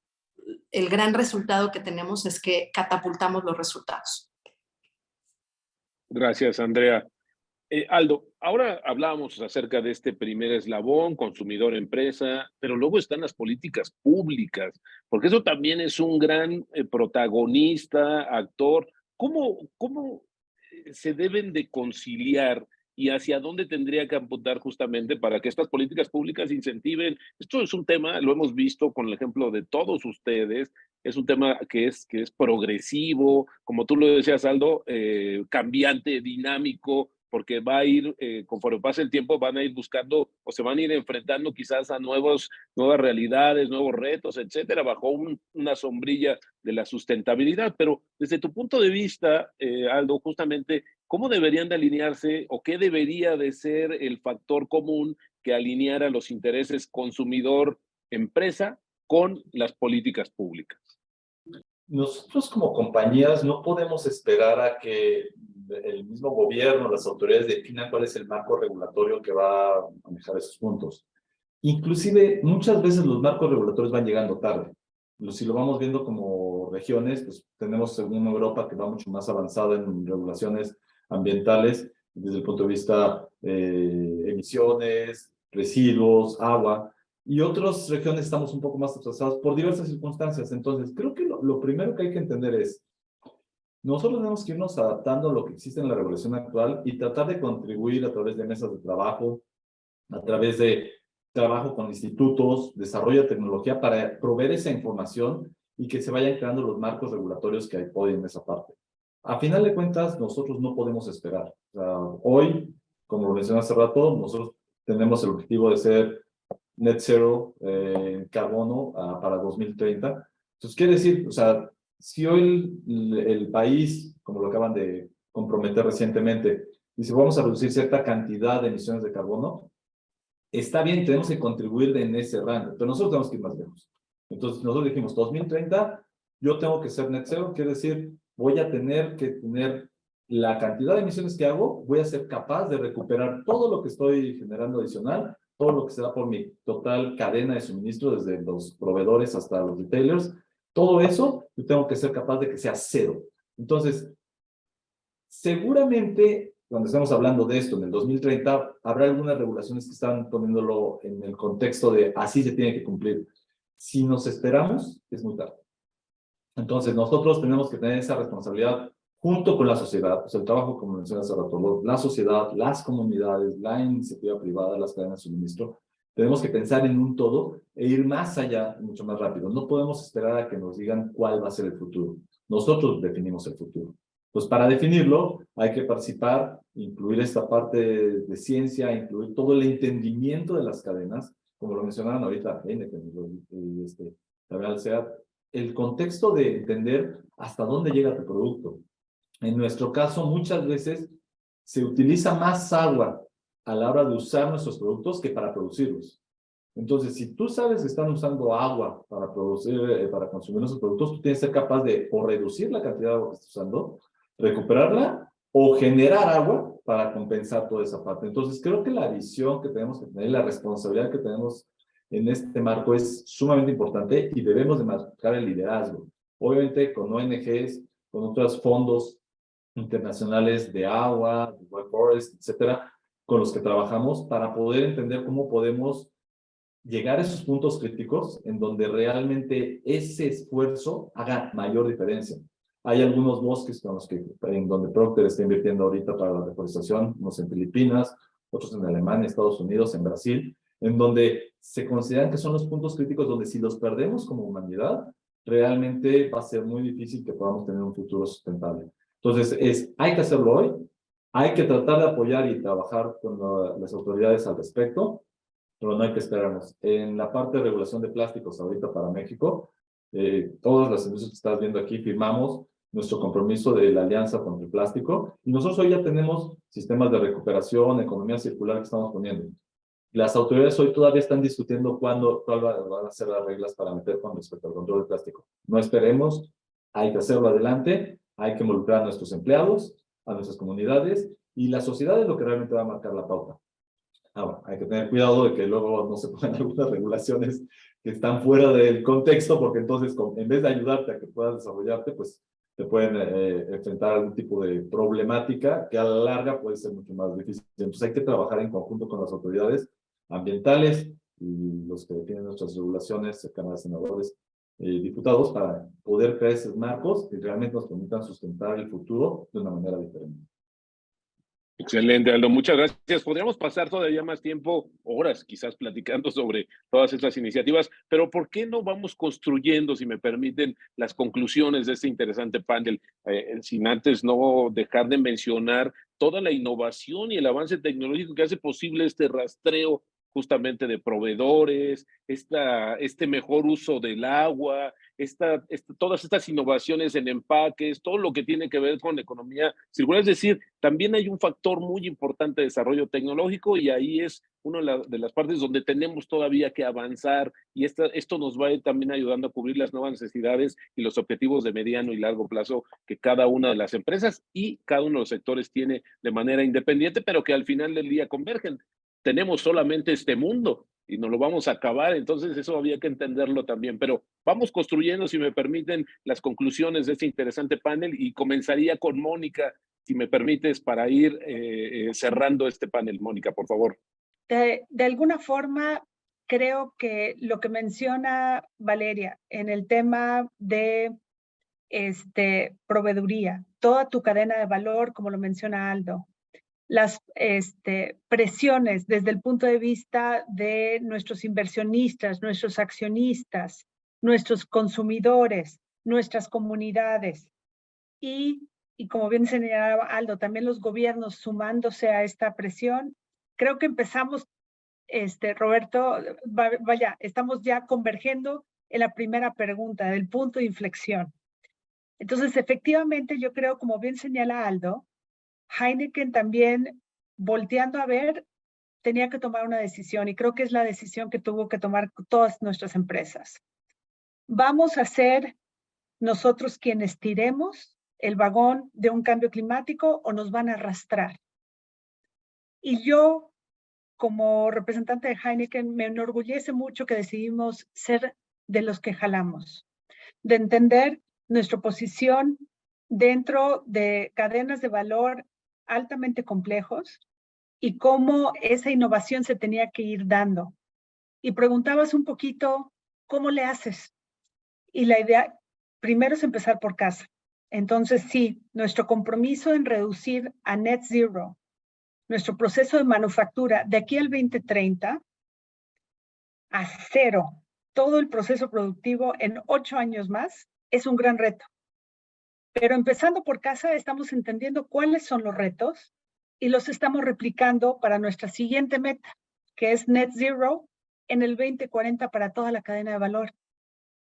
el gran resultado que tenemos es que catapultamos los resultados. Gracias, Andrea. Aldo, ahora hablábamos acerca de este primer eslabón, consumidor-empresa, pero luego están las políticas públicas, porque eso también es un gran protagonista, actor. ¿Cómo se deben de conciliar y hacia dónde tendría que apuntar justamente para que estas políticas públicas incentiven? Esto es un tema, lo hemos visto con el ejemplo de todos ustedes, es un tema que es progresivo, como tú lo decías, Aldo, cambiante, dinámico, porque va a ir, conforme pase el tiempo, van a ir buscando o se van a ir enfrentando quizás a nuevas realidades, nuevos retos, etcétera, bajo una sombrilla de la sustentabilidad. Pero desde tu punto de vista, Aldo, justamente, ¿cómo deberían de alinearse o qué debería de ser el factor común que alineara los intereses consumidor-empresa con las políticas públicas. Nosotros como compañías no podemos esperar a que el mismo gobierno, las autoridades definan cuál es el marco regulatorio que va a manejar esos puntos. Inclusive, muchas veces los marcos regulatorios van llegando tarde. Si lo vamos viendo como regiones, pues tenemos una Europa que va mucho más avanzada en regulaciones ambientales desde el punto de vista emisiones, residuos, agua, y otras regiones estamos un poco más atrasados por diversas circunstancias. Entonces, creo que lo primero que hay que entender es, nosotros tenemos que irnos adaptando a lo que existe en la regulación actual y tratar de contribuir a través de mesas de trabajo, a través de trabajo con institutos, desarrollo de tecnología para proveer esa información y que se vayan creando los marcos regulatorios que hay hoy en esa parte. A final de cuentas, nosotros no podemos esperar. O sea, hoy, como lo mencioné hace rato, nosotros tenemos el objetivo de ser net zero carbono para 2030. Entonces, quiere decir, o sea, si hoy el país, como lo acaban de comprometer recientemente, dice vamos a reducir cierta cantidad de emisiones de carbono, está bien, tenemos que contribuir en ese rango, pero nosotros tenemos que ir más lejos. Entonces, nosotros dijimos, 2030, yo tengo que ser net zero, quiere decir, voy a tener que tener la cantidad de emisiones que hago, voy a ser capaz de recuperar todo lo que estoy generando adicional, todo lo que se da por mi total cadena de suministro, desde los proveedores hasta los retailers, todo eso, yo tengo que ser capaz de que sea cero. Entonces, seguramente, cuando estemos hablando de esto en el 2030, habrá algunas regulaciones que están poniéndolo en el contexto de así se tiene que cumplir. Si nos esperamos, es muy tarde. Entonces, nosotros tenemos que tener esa responsabilidad junto con la sociedad, pues el trabajo, como mencioné hace rato, la sociedad, las comunidades, la iniciativa privada, las cadenas de suministro, tenemos que pensar en un todo e ir más allá, mucho más rápido. No podemos esperar a que nos digan cuál va a ser el futuro. Nosotros definimos el futuro. Pues para definirlo hay que participar, incluir esta parte de ciencia, incluir todo el entendimiento de las cadenas, como lo mencionaban ahorita, también sea el contexto de entender hasta dónde llega tu producto. En nuestro caso, muchas veces se utiliza más agua a la hora de usar nuestros productos que para producirlos. Entonces, si tú sabes que están usando agua para producir, para consumir nuestros productos, tú tienes que ser capaz de o reducir la cantidad de agua que estás usando, recuperarla o generar agua para compensar toda esa parte. Entonces, creo que la visión que tenemos que tener, la responsabilidad que tenemos en este marco es sumamente importante y debemos de marcar el liderazgo. Obviamente con ONGs, con otros fondos internacionales de agua, de White Forest, etcétera, con los que trabajamos para poder entender cómo podemos llegar a esos puntos críticos en donde realmente ese esfuerzo haga mayor diferencia. Hay algunos bosques con los que, en donde Procter está invirtiendo ahorita para la reforestación, unos en Filipinas, otros en Alemania, Estados Unidos, en Brasil, en donde se consideran que son los puntos críticos donde si los perdemos como humanidad, realmente va a ser muy difícil que podamos tener un futuro sustentable. Entonces, hay que hacerlo hoy, hay que tratar de apoyar y trabajar con las autoridades al respecto, pero no hay que esperarnos. En la parte de regulación de plásticos ahorita para México, todas las industrias que estás viendo aquí firmamos nuestro compromiso de la Alianza contra el Plástico, y nosotros hoy ya tenemos sistemas de recuperación, economía circular que estamos poniendo. Las autoridades hoy todavía están discutiendo cuáles van a ser las reglas para meter con respecto al control del plástico. No esperemos, hay que hacerlo adelante, hay que involucrar a nuestros empleados, a nuestras comunidades, y la sociedad es lo que realmente va a marcar la pauta. Ahora, hay que tener cuidado de que luego no se pongan algunas regulaciones que están fuera del contexto, porque entonces en vez de ayudarte a que puedas desarrollarte, pues te pueden enfrentar a algún tipo de problemática que a la larga puede ser mucho más difícil. Entonces hay que trabajar en conjunto con las autoridades ambientales y los que definen nuestras regulaciones, cámaras, senadores, diputados, para poder crear esos marcos que realmente nos permitan sustentar el futuro de una manera diferente. Excelente, Aldo. Muchas gracias. Podríamos pasar todavía más tiempo, horas quizás, platicando sobre todas estas iniciativas, pero ¿por qué no vamos construyendo, si me permiten, las conclusiones de este interesante panel, sin antes no dejar de mencionar toda la innovación y el avance tecnológico que hace posible este rastreo justamente de proveedores, este mejor uso del agua, todas estas innovaciones en empaques, todo lo que tiene que ver con economía circular. Es decir, también hay un factor muy importante de desarrollo tecnológico y ahí es una de las partes donde tenemos todavía que avanzar y esto nos va a ir también ayudando a cubrir las nuevas necesidades y los objetivos de mediano y largo plazo que cada una de las empresas y cada uno de los sectores tiene de manera independiente, pero que al final del día convergen. Tenemos solamente este mundo y nos lo vamos a acabar, entonces eso había que entenderlo también, pero vamos construyendo, si me permiten, las conclusiones de este interesante panel y comenzaría con Mónica, si me permites, para ir cerrando este panel. Mónica, por favor. De alguna forma, creo que lo que menciona Valeria en el tema de proveeduría, toda tu cadena de valor, como lo menciona Aldo, las presiones desde el punto de vista de nuestros inversionistas, nuestros accionistas, nuestros consumidores, nuestras comunidades y como bien señalaba Aldo, también los gobiernos sumándose a esta presión. Creo que empezamos, Roberto, vaya, estamos ya convergiendo en la primera pregunta, del punto de inflexión. Entonces, efectivamente, yo creo, como bien señala Aldo, Heineken también, volteando a ver, tenía que tomar una decisión y creo que es la decisión que tuvo que tomar todas nuestras empresas. ¿Vamos a ser nosotros quienes tiremos el vagón de un cambio climático o nos van a arrastrar? Y yo, como representante de Heineken, me enorgullece mucho que decidimos ser de los que jalamos, de entender nuestra posición dentro de cadenas de valor altamente complejos y cómo esa innovación se tenía que ir dando. Y preguntabas un poquito, ¿cómo le haces? Y la idea, primero es empezar por casa. Entonces, sí, nuestro compromiso en reducir a net zero, nuestro proceso de manufactura de aquí al 2030, a cero, todo el proceso productivo en 8 años más, es un gran reto. Pero empezando por casa, estamos entendiendo cuáles son los retos y los estamos replicando para nuestra siguiente meta, que es net zero en el 2040 para toda la cadena de valor,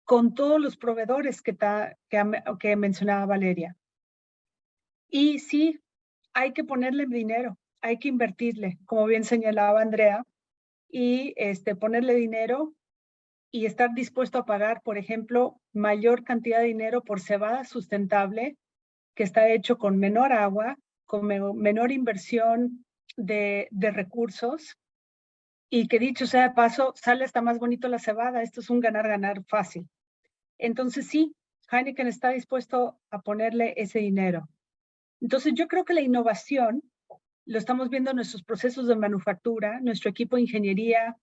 con todos los proveedores que mencionaba Valeria. Y sí, hay que ponerle dinero, hay que invertirle, como bien señalaba Andrea, y ponerle dinero y estar dispuesto a pagar, por ejemplo, mayor cantidad de dinero por cebada sustentable, que está hecho con menor agua, con menor inversión de recursos, y que dicho sea de paso, sale hasta más bonito la cebada. Esto es un ganar-ganar fácil. Entonces sí, Heineken está dispuesto a ponerle ese dinero. Entonces yo creo que la innovación, lo estamos viendo en nuestros procesos de manufactura, nuestro equipo de ingeniería,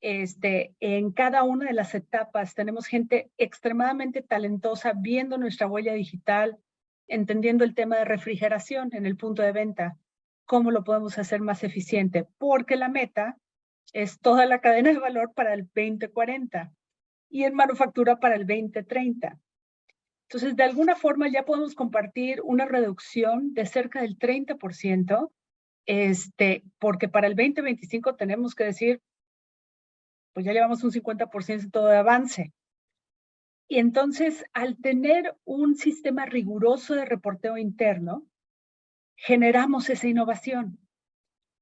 en cada una de las etapas tenemos gente extremadamente talentosa viendo nuestra huella digital, entendiendo el tema de refrigeración en el punto de venta, cómo lo podemos hacer más eficiente, porque la meta es toda la cadena de valor para el 2040 y en manufactura para el 2030. Entonces, de alguna forma ya podemos compartir una reducción de cerca del 30%, porque para el 2025 tenemos que decir, pues ya llevamos un 50% de avance. Y entonces, al tener un sistema riguroso de reporteo interno, generamos esa innovación.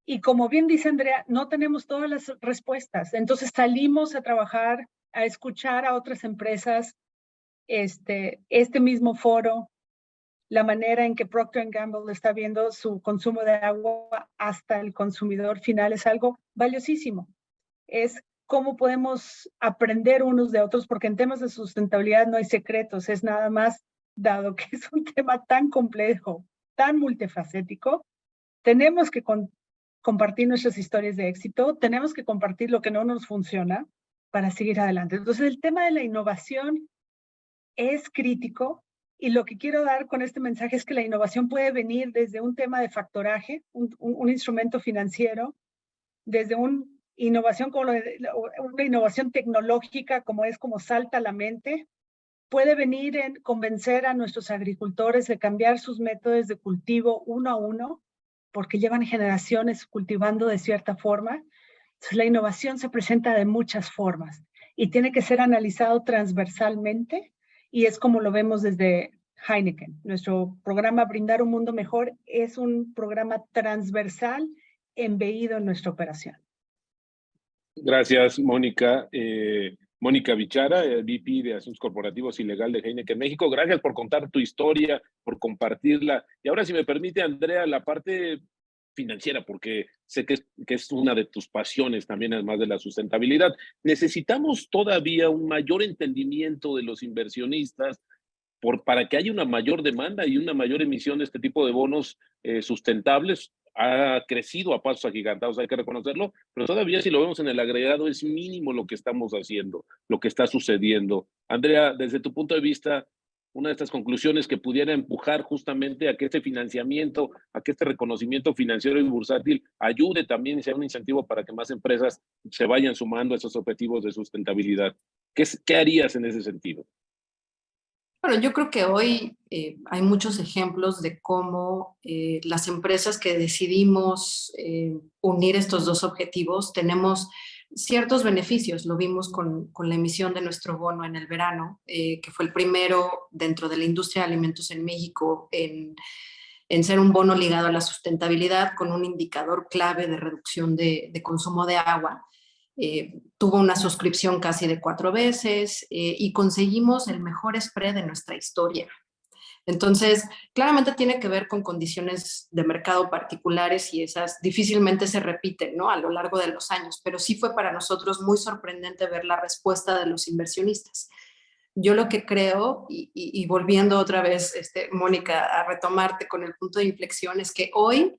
Y como bien dice Andrea, no tenemos todas las respuestas. Entonces salimos a trabajar, a escuchar a otras empresas, este mismo foro, la manera en que Procter & Gamble está viendo su consumo de agua hasta el consumidor final es algo valiosísimo. Es cómo podemos aprender unos de otros, porque en temas de sustentabilidad no hay secretos, es nada más, dado que es un tema tan complejo, tan multifacético, tenemos que compartir nuestras historias de éxito, tenemos que compartir lo que no nos funciona para seguir adelante. Entonces, el tema de la innovación es crítico y lo que quiero dar con este mensaje es que la innovación puede venir desde un tema de factoraje, un instrumento financiero, desde una innovación tecnológica como salta a la mente, puede venir en convencer a nuestros agricultores de cambiar sus métodos de cultivo uno a uno, porque llevan generaciones cultivando de cierta forma, Entonces, la innovación se presenta de muchas formas y tiene que ser analizado transversalmente, y es como lo vemos desde Heineken. Nuestro programa Brindar un Mundo Mejor es un programa transversal embeído en nuestra operación. Gracias, Mónica. Mónica Bichara, VP de Asuntos Corporativos y Legal de Heineken México. Gracias por contar tu historia, por compartirla. Y ahora, si me permite, Andrea, la parte financiera, porque sé que es una de tus pasiones también, además de la sustentabilidad. Necesitamos todavía un mayor entendimiento de los inversionistas para que haya una mayor demanda y una mayor emisión de este tipo de bonos sustentables. Ha crecido a pasos agigantados, hay que reconocerlo, pero todavía si lo vemos en el agregado es mínimo lo que estamos haciendo, lo que está sucediendo. Andrea, desde tu punto de vista, una de estas conclusiones que pudiera empujar justamente a que este financiamiento, a que este reconocimiento financiero y bursátil ayude también y sea un incentivo para que más empresas se vayan sumando a esos objetivos de sustentabilidad. ¿Qué harías en ese sentido? Bueno, yo creo que hoy hay muchos ejemplos de cómo las empresas que decidimos unir estos dos objetivos tenemos ciertos beneficios. Lo vimos con la emisión de nuestro bono en el verano, que fue el primero dentro de la industria de alimentos en México en ser un bono ligado a la sustentabilidad con un indicador clave de reducción de consumo de agua. Tuvo una suscripción casi de 4 veces y conseguimos el mejor spread de nuestra historia. Entonces, claramente tiene que ver con condiciones de mercado particulares y esas difícilmente se repiten, ¿no?, a lo largo de los años, pero sí fue para nosotros muy sorprendente ver la respuesta de los inversionistas. Yo lo que creo, y volviendo otra vez, Mónica, a retomarte con el punto de inflexión, es que hoy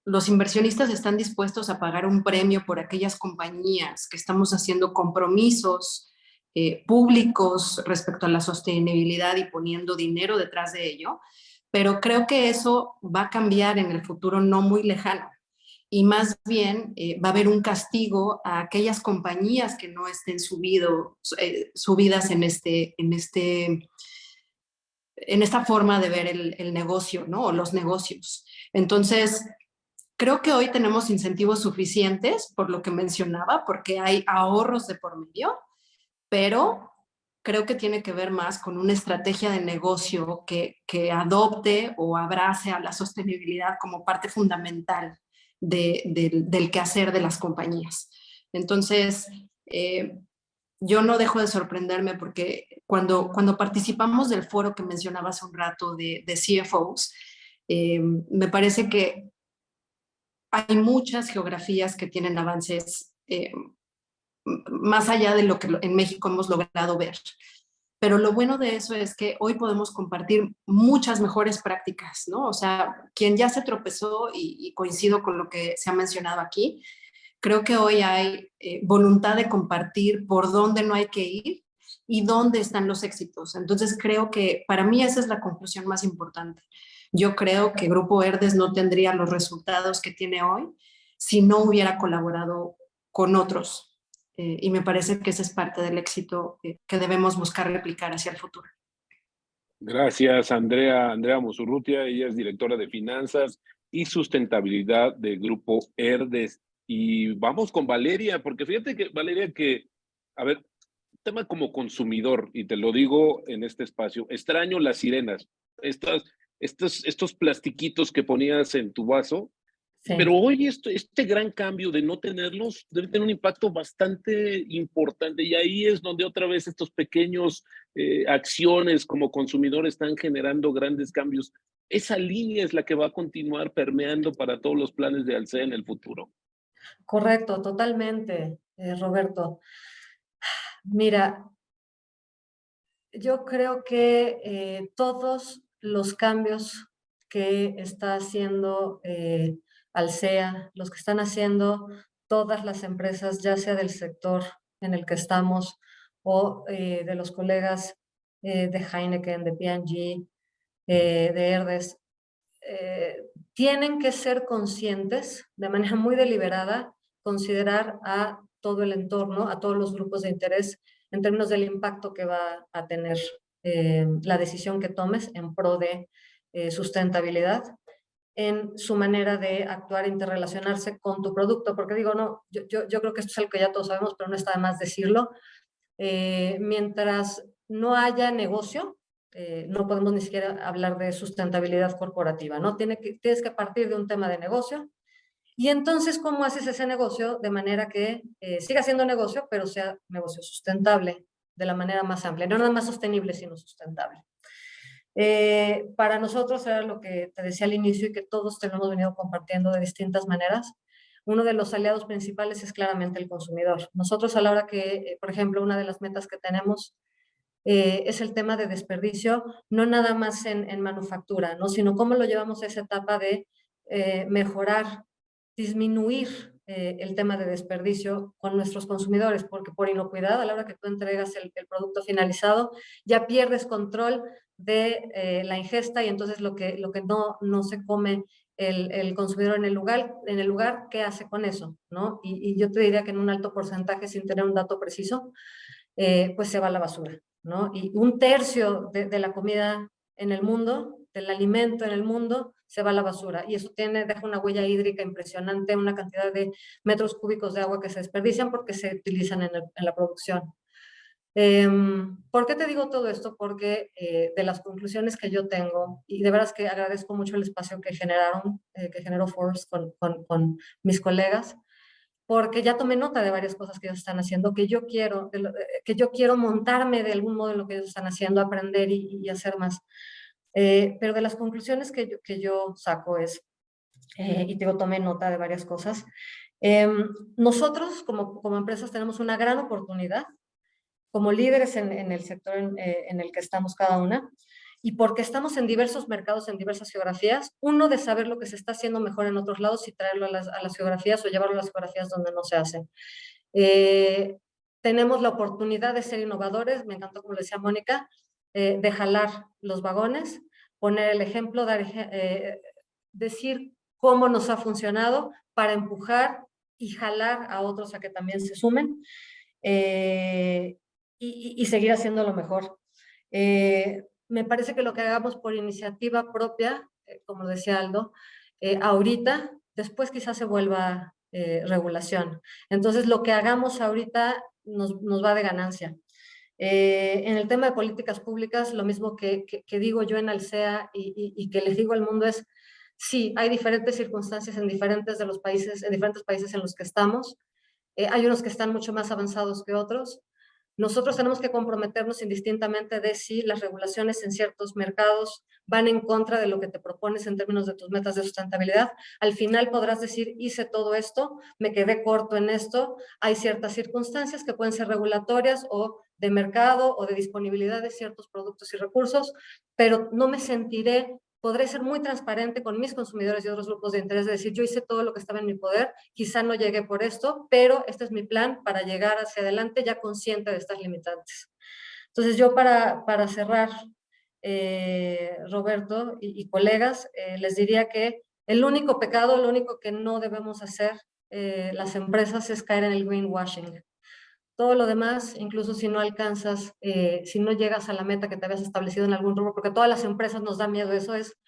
los inversionistas están dispuestos a pagar un premio por aquellas compañías que estamos haciendo compromisos públicos respecto a la sostenibilidad y poniendo dinero detrás de ello, pero creo que eso va a cambiar en el futuro no muy lejano y más bien va a haber un castigo a aquellas compañías que no estén subidas en esta forma de ver el negocio, ¿no?, o los negocios. Entonces, creo que hoy tenemos incentivos suficientes, por lo que mencionaba, porque hay ahorros de por medio, pero creo que tiene que ver más con una estrategia de negocio que adopte o abrace a la sostenibilidad como parte fundamental del quehacer de las compañías. Entonces, yo no dejo de sorprenderme porque cuando participamos del foro que mencionaba hace un rato de CFOs, me parece que hay muchas geografías que tienen avances más allá de lo que en México hemos logrado ver. Pero lo bueno de eso es que hoy podemos compartir muchas mejores prácticas, ¿no? O sea, quien ya se tropezó, y coincido con lo que se ha mencionado aquí, creo que hoy hay voluntad de compartir por dónde no hay que ir y dónde están los éxitos. Entonces creo que para mí esa es la conclusión más importante. Yo creo que Grupo Verdes no tendría los resultados que tiene hoy si no hubiera colaborado con otros. Y me parece que ese es parte del éxito que debemos buscar replicar hacia el futuro. Gracias, Andrea. Andrea Musurrutia, ella es directora de Finanzas y Sustentabilidad del Grupo Verdes. Y vamos con Valeria, porque fíjate que, Valeria, a ver, tema como consumidor, y te lo digo en este espacio, extraño las sirenas, estos plastiquitos que ponías en tu vaso. Sí. Pero hoy este gran cambio de no tenerlos debe tener un impacto bastante importante, y ahí es donde otra vez estos pequeños acciones como consumidores están generando grandes cambios. Esa línea es la que va a continuar permeando para todos los planes de Alsea en el futuro. Correcto, totalmente, Roberto. Mira, yo creo que todos los cambios que está haciendo Alsea, los que están haciendo todas las empresas, ya sea del sector en el que estamos o de los colegas de Heineken, de P&G, de Herdes, tienen que ser conscientes de manera muy deliberada, considerar a todo el entorno, a todos los grupos de interés en términos del impacto que va a tener la decisión que tomes en pro de sustentabilidad. en su manera de actuar e interrelacionarse con tu producto, porque digo, no, yo creo que esto es algo que ya todos sabemos, pero no está de más decirlo. Mientras no haya negocio, no podemos ni siquiera hablar de sustentabilidad corporativa, ¿no? Tienes que partir de un tema de negocio. Y entonces, ¿cómo haces ese negocio de manera que siga siendo negocio, pero sea negocio sustentable de la manera más amplia? No nada más sostenible, sino sustentable. Para nosotros era lo que te decía al inicio y que todos te lo hemos venido compartiendo de distintas maneras. Uno de los aliados principales es claramente el consumidor. Nosotros a la hora que, por ejemplo, una de las metas que tenemos es el tema de desperdicio, no nada más en manufactura, ¿no? Sino cómo lo llevamos a esa etapa de mejorar, disminuir el tema de desperdicio con nuestros consumidores, porque por inocuidad, a la hora que tú entregas el producto finalizado, ya pierdes control de la ingesta y entonces lo que no se come el consumidor en el lugar, ¿qué hace con eso? ¿No? Y yo te diría que en un alto porcentaje, sin tener un dato preciso, pues se va a la basura, ¿no? Y 1/3 de la comida en el mundo, del alimento en el mundo, se va a la basura. Y eso deja una huella hídrica impresionante, una cantidad de metros cúbicos de agua que se desperdician porque se utilizan en la producción. ¿Por qué te digo todo esto? Porque de las conclusiones que yo tengo, y de veras que agradezco mucho el espacio que generó Forbes con mis colegas, porque ya tomé nota de varias cosas que ellos están haciendo, que yo quiero montarme de algún modo en lo que ellos están haciendo, aprender y hacer más. Pero de las conclusiones que yo saco es, y digo, tomé nota de varias cosas, nosotros como empresas tenemos una gran oportunidad como líderes en el sector en el que estamos cada una, y porque estamos en diversos mercados, en diversas geografías, uno de saber lo que se está haciendo mejor en otros lados y traerlo a las geografías o llevarlo a las geografías donde no se hace. Tenemos la oportunidad de ser innovadores, me encantó como le decía Mónica, de jalar los vagones, poner el ejemplo, decir cómo nos ha funcionado para empujar y jalar a otros a que también se sumen. Y seguir haciéndolo mejor. Me parece que lo que hagamos por iniciativa propia, como decía Aldo, ahorita, después quizás se vuelva regulación. Entonces, lo que hagamos ahorita nos va de ganancia. En el tema de políticas públicas, lo mismo que digo yo en Alsea y que les digo al mundo es, sí, hay diferentes circunstancias en diferentes países en los que estamos. Hay unos que están mucho más avanzados que otros. Nosotros tenemos que comprometernos indistintamente de si las regulaciones en ciertos mercados van en contra de lo que te propones en términos de tus metas de sustentabilidad. Al final podrás decir, hice todo esto, me quedé corto en esto. Hay ciertas circunstancias que pueden ser regulatorias o de mercado o de disponibilidad de ciertos productos y recursos, pero no me sentiré, podré ser muy transparente con mis consumidores y otros grupos de interés, de decir, yo hice todo lo que estaba en mi poder, quizá no llegué por esto, pero este es mi plan para llegar hacia adelante ya consciente de estas limitantes. Entonces yo para cerrar, Roberto y colegas, les diría que el único pecado, lo único que no debemos hacer las empresas es caer en el greenwashing. Todo lo demás, incluso si no alcanzas, si no llegas a la meta que te habías establecido en algún rubro, porque a todas las empresas nos da miedo eso, es,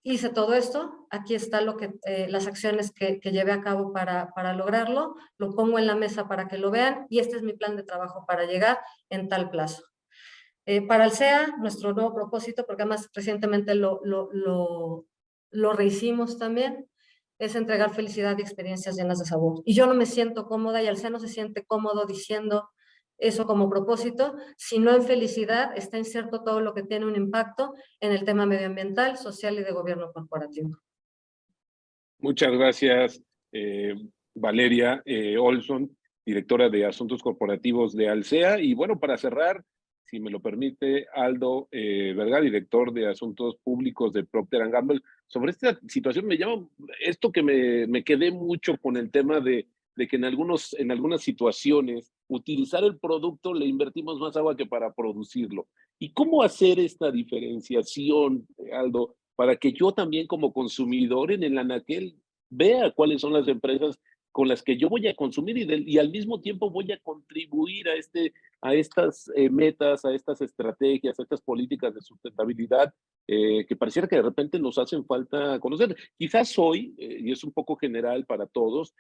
hice todo esto, aquí está las acciones que llevé a cabo para lograrlo, lo pongo en la mesa para que lo vean y este es mi plan de trabajo para llegar en tal plazo. Para Alsea, nuestro nuevo propósito, porque además recientemente lo rehicimos también, es entregar felicidad y experiencias llenas de sabor. Y yo no me siento cómoda y Alsea no se siente cómodo diciendo eso como propósito, sino en felicidad está inserto todo lo que tiene un impacto en el tema medioambiental, social y de gobierno corporativo. Muchas gracias, Valeria Olson, directora de Asuntos Corporativos de Alsea. Y bueno, para cerrar, si me lo permite, Aldo Vergara, director de Asuntos Públicos de Procter & Gamble, sobre esta situación me llama esto que me quedé mucho con el tema de que en algunas situaciones utilizar el producto le invertimos más agua que para producirlo. ¿Y cómo hacer esta diferenciación, Aldo, para que yo también como consumidor en el anaquel vea cuáles son las empresas con las que yo voy a consumir y al mismo tiempo voy a contribuir a estas metas, a estas estrategias, a estas políticas de sustentabilidad que pareciera que de repente nos hacen falta conocer. Quizás hoy, y es un poco general para todos,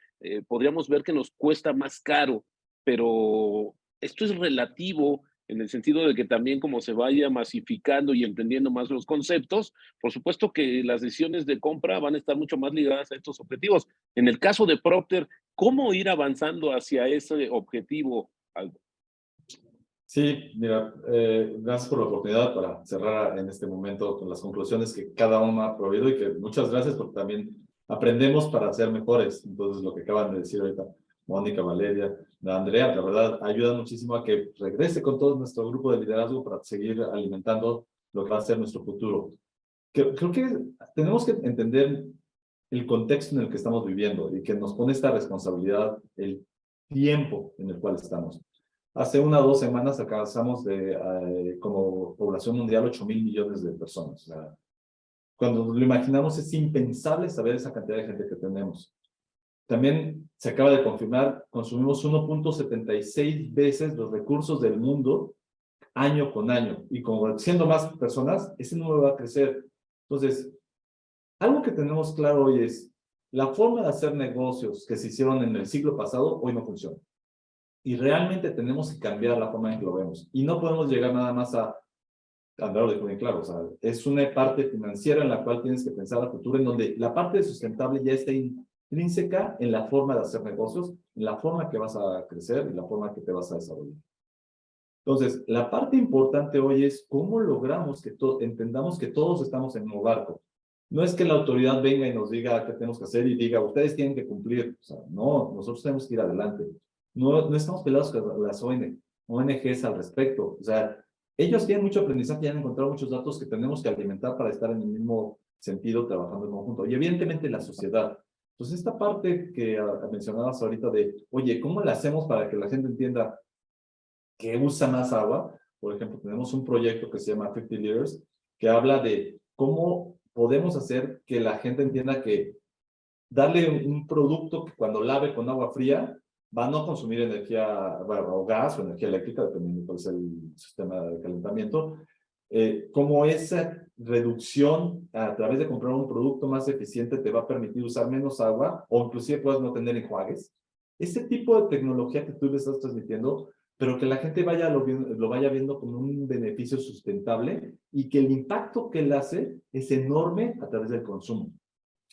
podríamos ver que nos cuesta más caro, pero esto es relativo en el sentido de que también como se vaya masificando y entendiendo más los conceptos, por supuesto que las decisiones de compra van a estar mucho más ligadas a estos objetivos. En el caso de Procter, ¿cómo ir avanzando hacia ese objetivo, Aldo? Sí, mira, gracias por la oportunidad para cerrar en este momento con las conclusiones que cada uno ha proveído y que muchas gracias porque también aprendemos para ser mejores. Entonces, lo que acaban de decir ahorita Mónica, Valeria, Andrea, la verdad, ayuda muchísimo a que regrese con todo nuestro grupo de liderazgo para seguir alimentando lo que va a ser nuestro futuro. Creo que tenemos que entender el contexto en el que estamos viviendo y que nos pone esta responsabilidad, el tiempo en el cual estamos. Hace 1 o 2 semanas alcanzamos como población mundial 8,000 millones de personas. O sea, cuando nos lo imaginamos es impensable saber esa cantidad de gente que tenemos. También se acaba de confirmar, consumimos 1.76 veces los recursos del mundo año con año. Y como siendo más personas, ese número va a crecer. Entonces, algo que tenemos claro hoy es, la forma de hacer negocios que se hicieron en el siglo pasado, hoy no funciona. Y realmente tenemos que cambiar la forma en que lo vemos. Y no podemos llegar nada más a, Andrea lo dijo bien claro, o sea, es una parte financiera en la cual tienes que pensar a futuro, en donde la parte sustentable ya está intrínseca en la forma de hacer negocios, en la forma que vas a crecer y la forma que te vas a desarrollar. Entonces, la parte importante hoy es cómo logramos que entendamos que todos estamos en un barco. No es que la autoridad venga y nos diga qué tenemos que hacer y diga, ustedes tienen que cumplir. O sea, no, nosotros tenemos que ir adelante. No estamos peleados con las ONGs al respecto. O sea, ellos tienen mucho aprendizaje y han encontrado muchos datos que tenemos que alimentar para estar en el mismo sentido, trabajando en conjunto. Y evidentemente la sociedad. Entonces, esta parte que mencionabas ahorita de, oye, ¿cómo la hacemos para que la gente entienda que usa más agua? Por ejemplo, tenemos un proyecto que se llama 50 Liters, que habla de cómo podemos hacer que la gente entienda que darle un producto que cuando lave con agua fría va a no consumir energía, bueno, o gas o energía eléctrica, dependiendo de cuál es el sistema de calentamiento, como esa reducción a través de comprar un producto más eficiente te va a permitir usar menos agua o inclusive puedes no tener enjuagues. Ese tipo de tecnología que tú le estás transmitiendo, pero que la gente lo vaya viendo como un beneficio sustentable y que el impacto que él hace es enorme a través del consumo.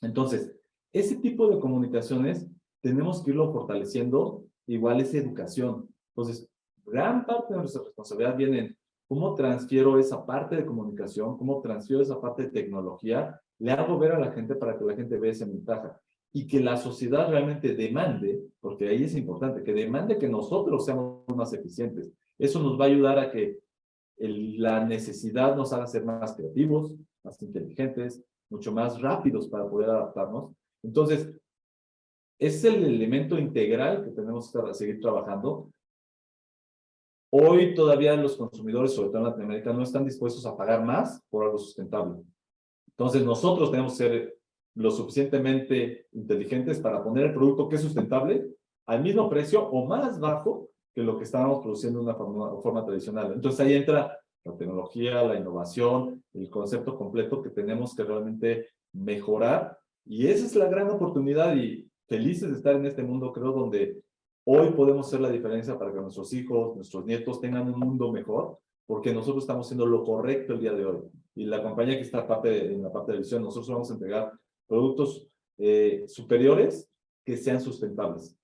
Entonces, ese tipo de comunicaciones tenemos que irlo fortaleciendo, igual es educación. Entonces, gran parte de nuestra responsabilidad viene en cómo transfiero esa parte de comunicación, cómo transfiero esa parte de tecnología, le hago ver a la gente para que la gente vea esa ventaja y que la sociedad realmente demande, porque ahí es importante, que demande que nosotros seamos más eficientes. Eso nos va a ayudar a que la necesidad nos haga ser más creativos, más inteligentes, mucho más rápidos para poder adaptarnos. Entonces, es el elemento integral que tenemos que seguir trabajando. Hoy todavía los consumidores, sobre todo en Latinoamérica, no están dispuestos a pagar más por algo sustentable. Entonces, nosotros tenemos que ser lo suficientemente inteligentes para poner el producto que es sustentable al mismo precio o más bajo que lo que estábamos produciendo de una forma tradicional. Entonces, ahí entra la tecnología, la innovación, el concepto completo que tenemos que realmente mejorar. Y esa es la gran oportunidad y felices de estar en este mundo, creo, donde hoy podemos hacer la diferencia para que nuestros hijos, nuestros nietos tengan un mundo mejor, porque nosotros estamos haciendo lo correcto el día de hoy. Y la compañía que está en la parte de visión, nosotros vamos a entregar productos superiores que sean sustentables.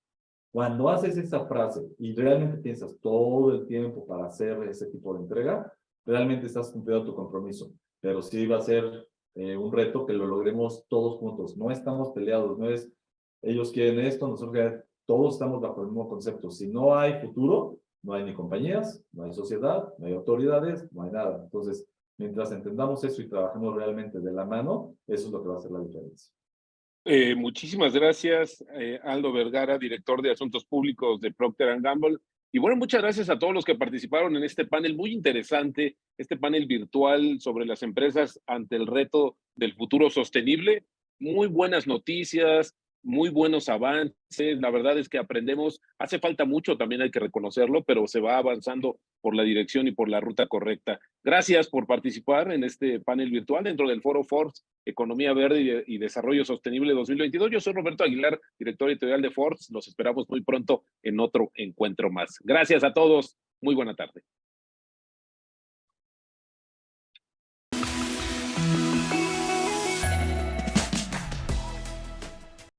Cuando haces esa frase y realmente piensas todo el tiempo para hacer ese tipo de entrega, realmente estás cumpliendo tu compromiso. Pero sí va a ser un reto que lo logremos todos juntos. No estamos peleados, no es ellos quieren esto, nosotros todos estamos bajo el mismo concepto. Si no hay futuro, no hay ni compañías, no hay sociedad, no hay autoridades, no hay nada. Entonces, mientras entendamos eso y trabajemos realmente de la mano, eso es lo que va a hacer la diferencia. Muchísimas gracias, Aldo Vergara, director de Asuntos Públicos de Procter & Gamble. Y bueno, muchas gracias a todos los que participaron en este panel muy interesante, este panel virtual sobre las empresas ante el reto del futuro sostenible. Muy buenas noticias, muy buenos avances, la verdad es que aprendemos, hace falta mucho, también hay que reconocerlo, pero se va avanzando por la dirección y por la ruta correcta. Gracias por participar en este panel virtual dentro del Foro Forbes Economía Verde y Desarrollo Sostenible 2022. Yo soy Roberto Aguilar, director editorial de Forbes. Los esperamos muy pronto en otro encuentro más. Gracias a todos. Muy buena tarde.